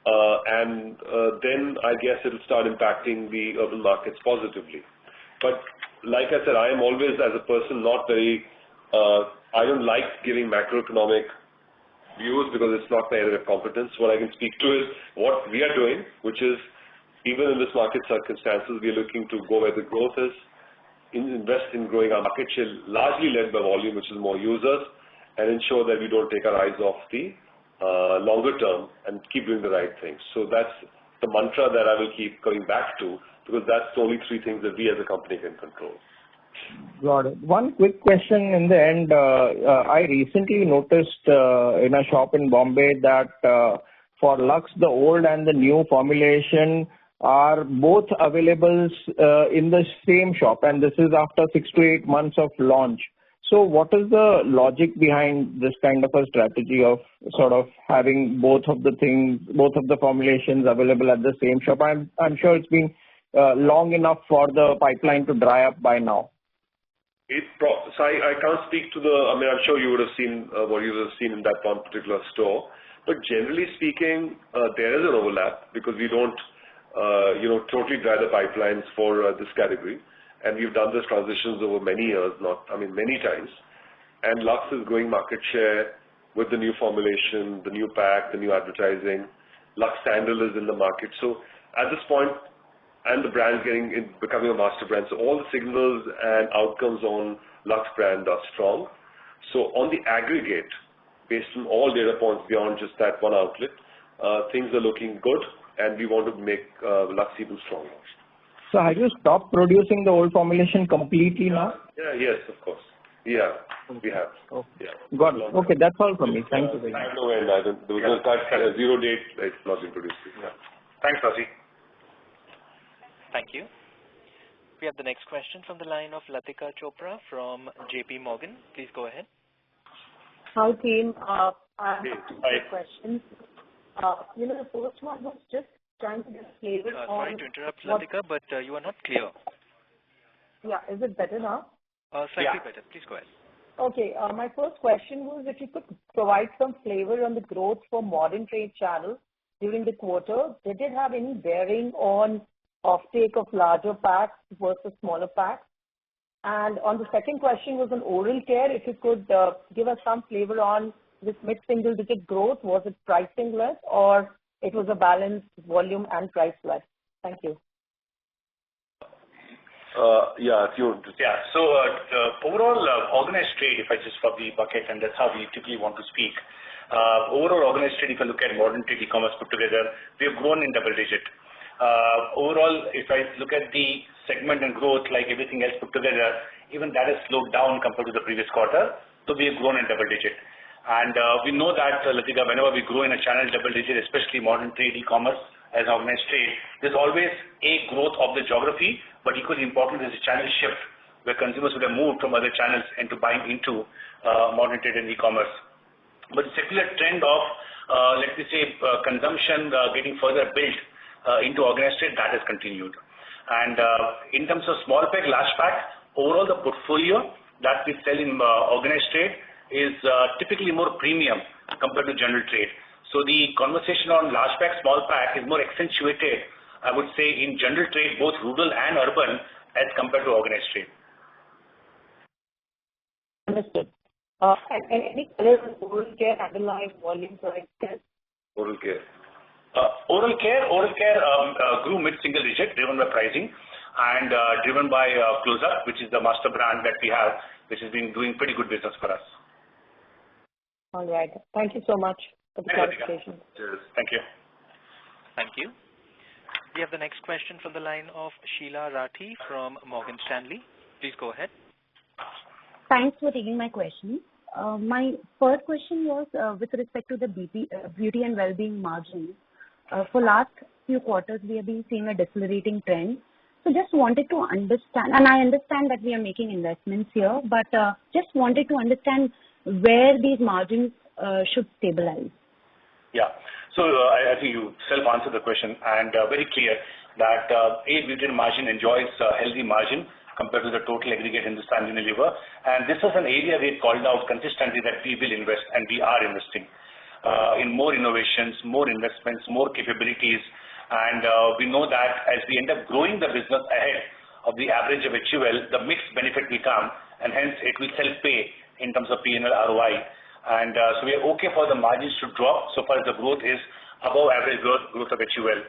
Speaker 3: and then I guess it'll start impacting the urban markets positively. But like I said, I am always, as a person, not very, I don't like giving macroeconomic views because it's not my area of competence. What I can speak to is what we are doing, which is, even in this market circumstances, we are looking to go where the growth is, invest in growing our market share, largely led by volume, which is more users, and ensure that we don't take our eyes off the longer term and keep doing the right things. So that's the mantra that I will keep coming back to, because that's the only three things that we as a company can control.
Speaker 10: Got it. One quick question in the end. I recently noticed in a shop in Bombay that for Lux, the old and the new formulation are both available in the same shop, and this is after 6 to 8 months of launch. So what is the logic behind this kind of a strategy of sort of having both of the things, both of the formulations available at the same shop? I'm sure it's been long enough for the pipeline to dry up by now.
Speaker 3: So I can't speak to I'm sure you would have seen what you would have seen in that one particular store. But generally speaking, there is an overlap because we don't, totally dry the pipelines for this category. And we've done this transitions over many years, many times. And Lux is growing market share with the new formulation, the new pack, the new advertising. Lux Sandal is in the market. So at this point, and the brand becoming a master brand. So all the signals and outcomes on Lux brand are strong. So on the aggregate, based on all data points beyond just that one outlet, things are looking good, and we want to make Lux even stronger.
Speaker 10: So have you stopped producing the old formulation completely now?
Speaker 3: Yeah, yes, of course. Yeah, we have.
Speaker 10: Okay.
Speaker 3: Yeah.
Speaker 10: Got it. Okay, that's all from me. Thank you very much.
Speaker 3: There was no zero date, it's not been produced.
Speaker 4: Yeah. Thanks, Rasi.
Speaker 1: Thank you. We have the next question from the line of Latika Chopra from JP Morgan. Please go ahead.
Speaker 11: Hi, team. I have
Speaker 3: Hey.
Speaker 11: two questions. The first one was just trying to get a flavor on...
Speaker 1: Sorry to interrupt, Latika, but you are not clear.
Speaker 11: Yeah, is it better now?
Speaker 1: Slightly better. Please go ahead.
Speaker 11: Okay. My first question was if you could provide some flavor on the growth for modern trade channels during the quarter. Did it have any bearing on offtake of larger packs versus smaller packs? And on the second question was on oral care. If you could give us some flavor on this mid-single digit growth. Was it pricing led or it was a balanced volume and price led? Thank you.
Speaker 4: So overall organized trade, if I just probably bucket, and that's how we typically want to speak. Overall organized trade, if you look at modern trade e-commerce put together, we have grown in double digit. Overall, if I look at the segment and growth like everything else put together, even that has slowed down compared to the previous quarter. So we have grown in double digit. And we know that, Latika, whenever we grow in a channel double digit, especially modern trade e-commerce as organized trade, there's always a growth of the geography, but equally important is a channel shift where consumers would have moved from other channels into buying into modern trade and e-commerce. But the secular trend of, let me say, consumption getting further built into organized trade, that has continued. And in terms of small pack, large pack, overall the portfolio that we sell in organized trade is typically more premium compared to general trade. So the conversation on large pack, small pack is more accentuated, I would say, in general trade, both rural and urban, as compared to organized trade.
Speaker 11: Understood. And any color on oral care underlying volume for excess?
Speaker 3: Oral care.
Speaker 4: Oral care grew mid-single digit, driven by pricing and driven by Close Up, which is the master brand that we have, which has been doing pretty good business for us.
Speaker 11: All right. Thank you so much for the clarification.
Speaker 4: Cheers. Thank you.
Speaker 1: Thank you. We have the next question from the line of Sheela Rathi from Morgan Stanley. Please go ahead.
Speaker 12: Thanks for taking my question. My first question was with respect to the beauty and well-being margins. For last few quarters, we have been seeing a decelerating trend. So just wanted to understand, and I understand that we are making investments here, but just wanted to understand where these margins should stabilize.
Speaker 4: Yeah. So I think you self-answered the question, and very clear that beauty margin enjoys a healthy margin compared to the total aggregate Hindustan Unilever. And this is an area we called out consistently that we will invest, and we are investing in more innovations, more investments, more capabilities. And we know that as we end up growing the business ahead of the average of HUL, the mixed benefit will come, and hence it will self-pay in terms of P&L ROI. And so we are okay for the margins to drop so far as the growth is above average growth of HUL.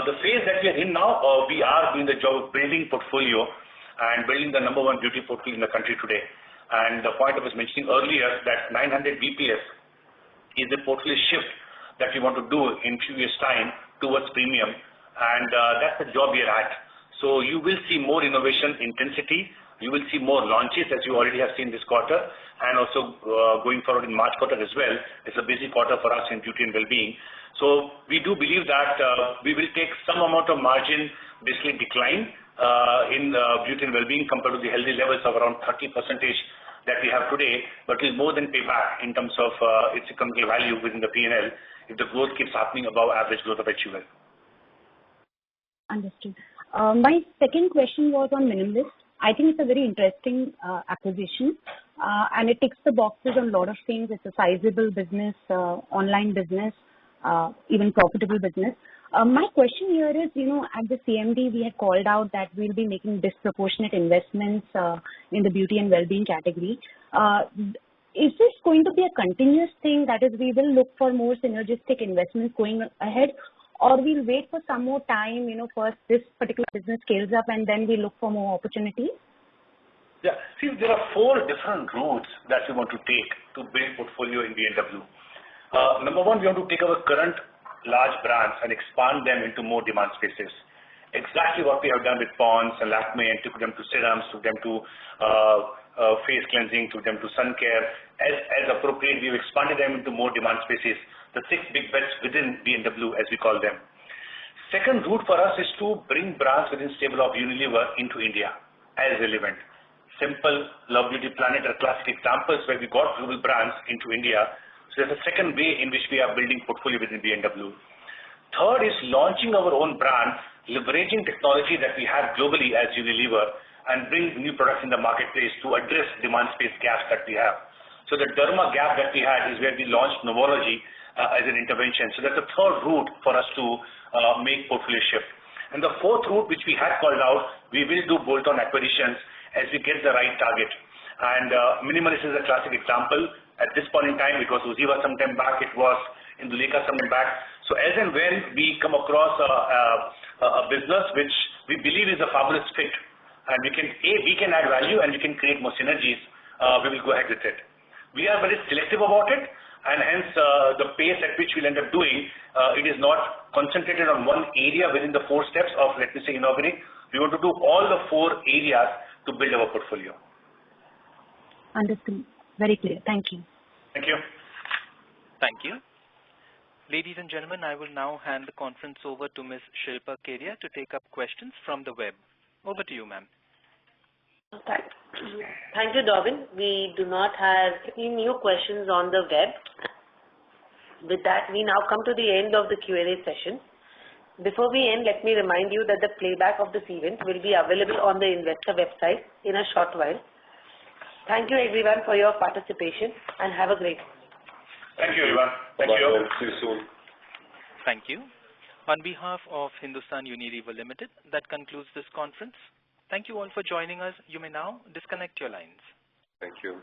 Speaker 4: The phase that we are in now, we are doing the job of building portfolio and building the number one beauty portfolio in the country today. And the point I was mentioning earlier that 900 BPS is the portfolio shift that we want to do in few years' time towards premium, and that's the job we are at. So you will see more innovation intensity. You will see more launches as you already have seen this quarter, and also going forward in March quarter as well. It's a busy quarter for us in beauty and well-being. So we do believe that we will take some amount of margin basically decline in beauty and well-being compared to the healthy levels of around 30% that we have today, but will more than pay back in terms of its economic value within the P&L if the growth keeps happening above average growth of HUL.
Speaker 12: Understood. My second question was on Minimalist. I think it's a very interesting acquisition, and it ticks the boxes on a lot of things. It's a sizable business, online business, even profitable business. My question here is, at the CMD, we had called out that we'll be making disproportionate investments in the beauty and well-being category. Is this going to be a continuous thing? That is, we will look for more synergistic investments going ahead, or we'll wait for some more time, first this particular business scales up and then we look for more opportunities?
Speaker 4: Yeah. See, there are 4 different routes that we want to take to build portfolio in B&W. Number one, we want to take our current large brands and expand them into more demand spaces. Exactly what we have done with Pond's and Lakme, and took them to serums, took them to face cleansing, took them to sun care. As appropriate, we've expanded them into more demand spaces, the 6 big bets within B&W as we call them. Second route for us is to bring brands within stable of Unilever into India as relevant. Simple, Love Beauty, Planet are classic examples where we got global brands into India. So there's a second way in which we are building portfolio within B&W. Third is launching our own brand, leveraging technology that we have globally as Unilever and bring new products in the marketplace to address demand space gaps that we have. So the derma gap that we had is where we launched Novology as an intervention. So that's the third route for us to make portfolio shift. And the fourth route, which we had called out, we will do bolt-on acquisitions as we get the right target. And Minimalist is a classic example. At this point in time, it was Uziva some time back, it was Indulekha some time back. So as and when we come across a business which we believe is a fabulous fit, and we can add value and we can create more synergies, we will go ahead with it. We are very selective about it, and hence the pace at which we'll end up doing, it is not concentrated on one area within the 4 steps of, let me say, inaugurating. We want to do all the 4 areas to build our portfolio.
Speaker 12: Understood. Very clear. Thank you.
Speaker 4: Thank you.
Speaker 1: Thank you. Ladies and gentlemen, I will now hand the conference over to Ms. Shilpa Kedia to take up questions from the web. Over to you, ma'am.
Speaker 2: Thank you, Darwin. We do not have any new questions on the web. With that, we now come to the end of the Q&A session. Before we end, let me remind you that the playback of this event will be available on the investor website in a short while. Thank you everyone for your participation and have a great day.
Speaker 4: Thank you everyone. Thank you.
Speaker 3: See you soon.
Speaker 1: Thank you. On behalf of Hindustan Unilever Limited, that concludes this conference. Thank you all for joining us. You may now disconnect your lines.
Speaker 3: Thank you.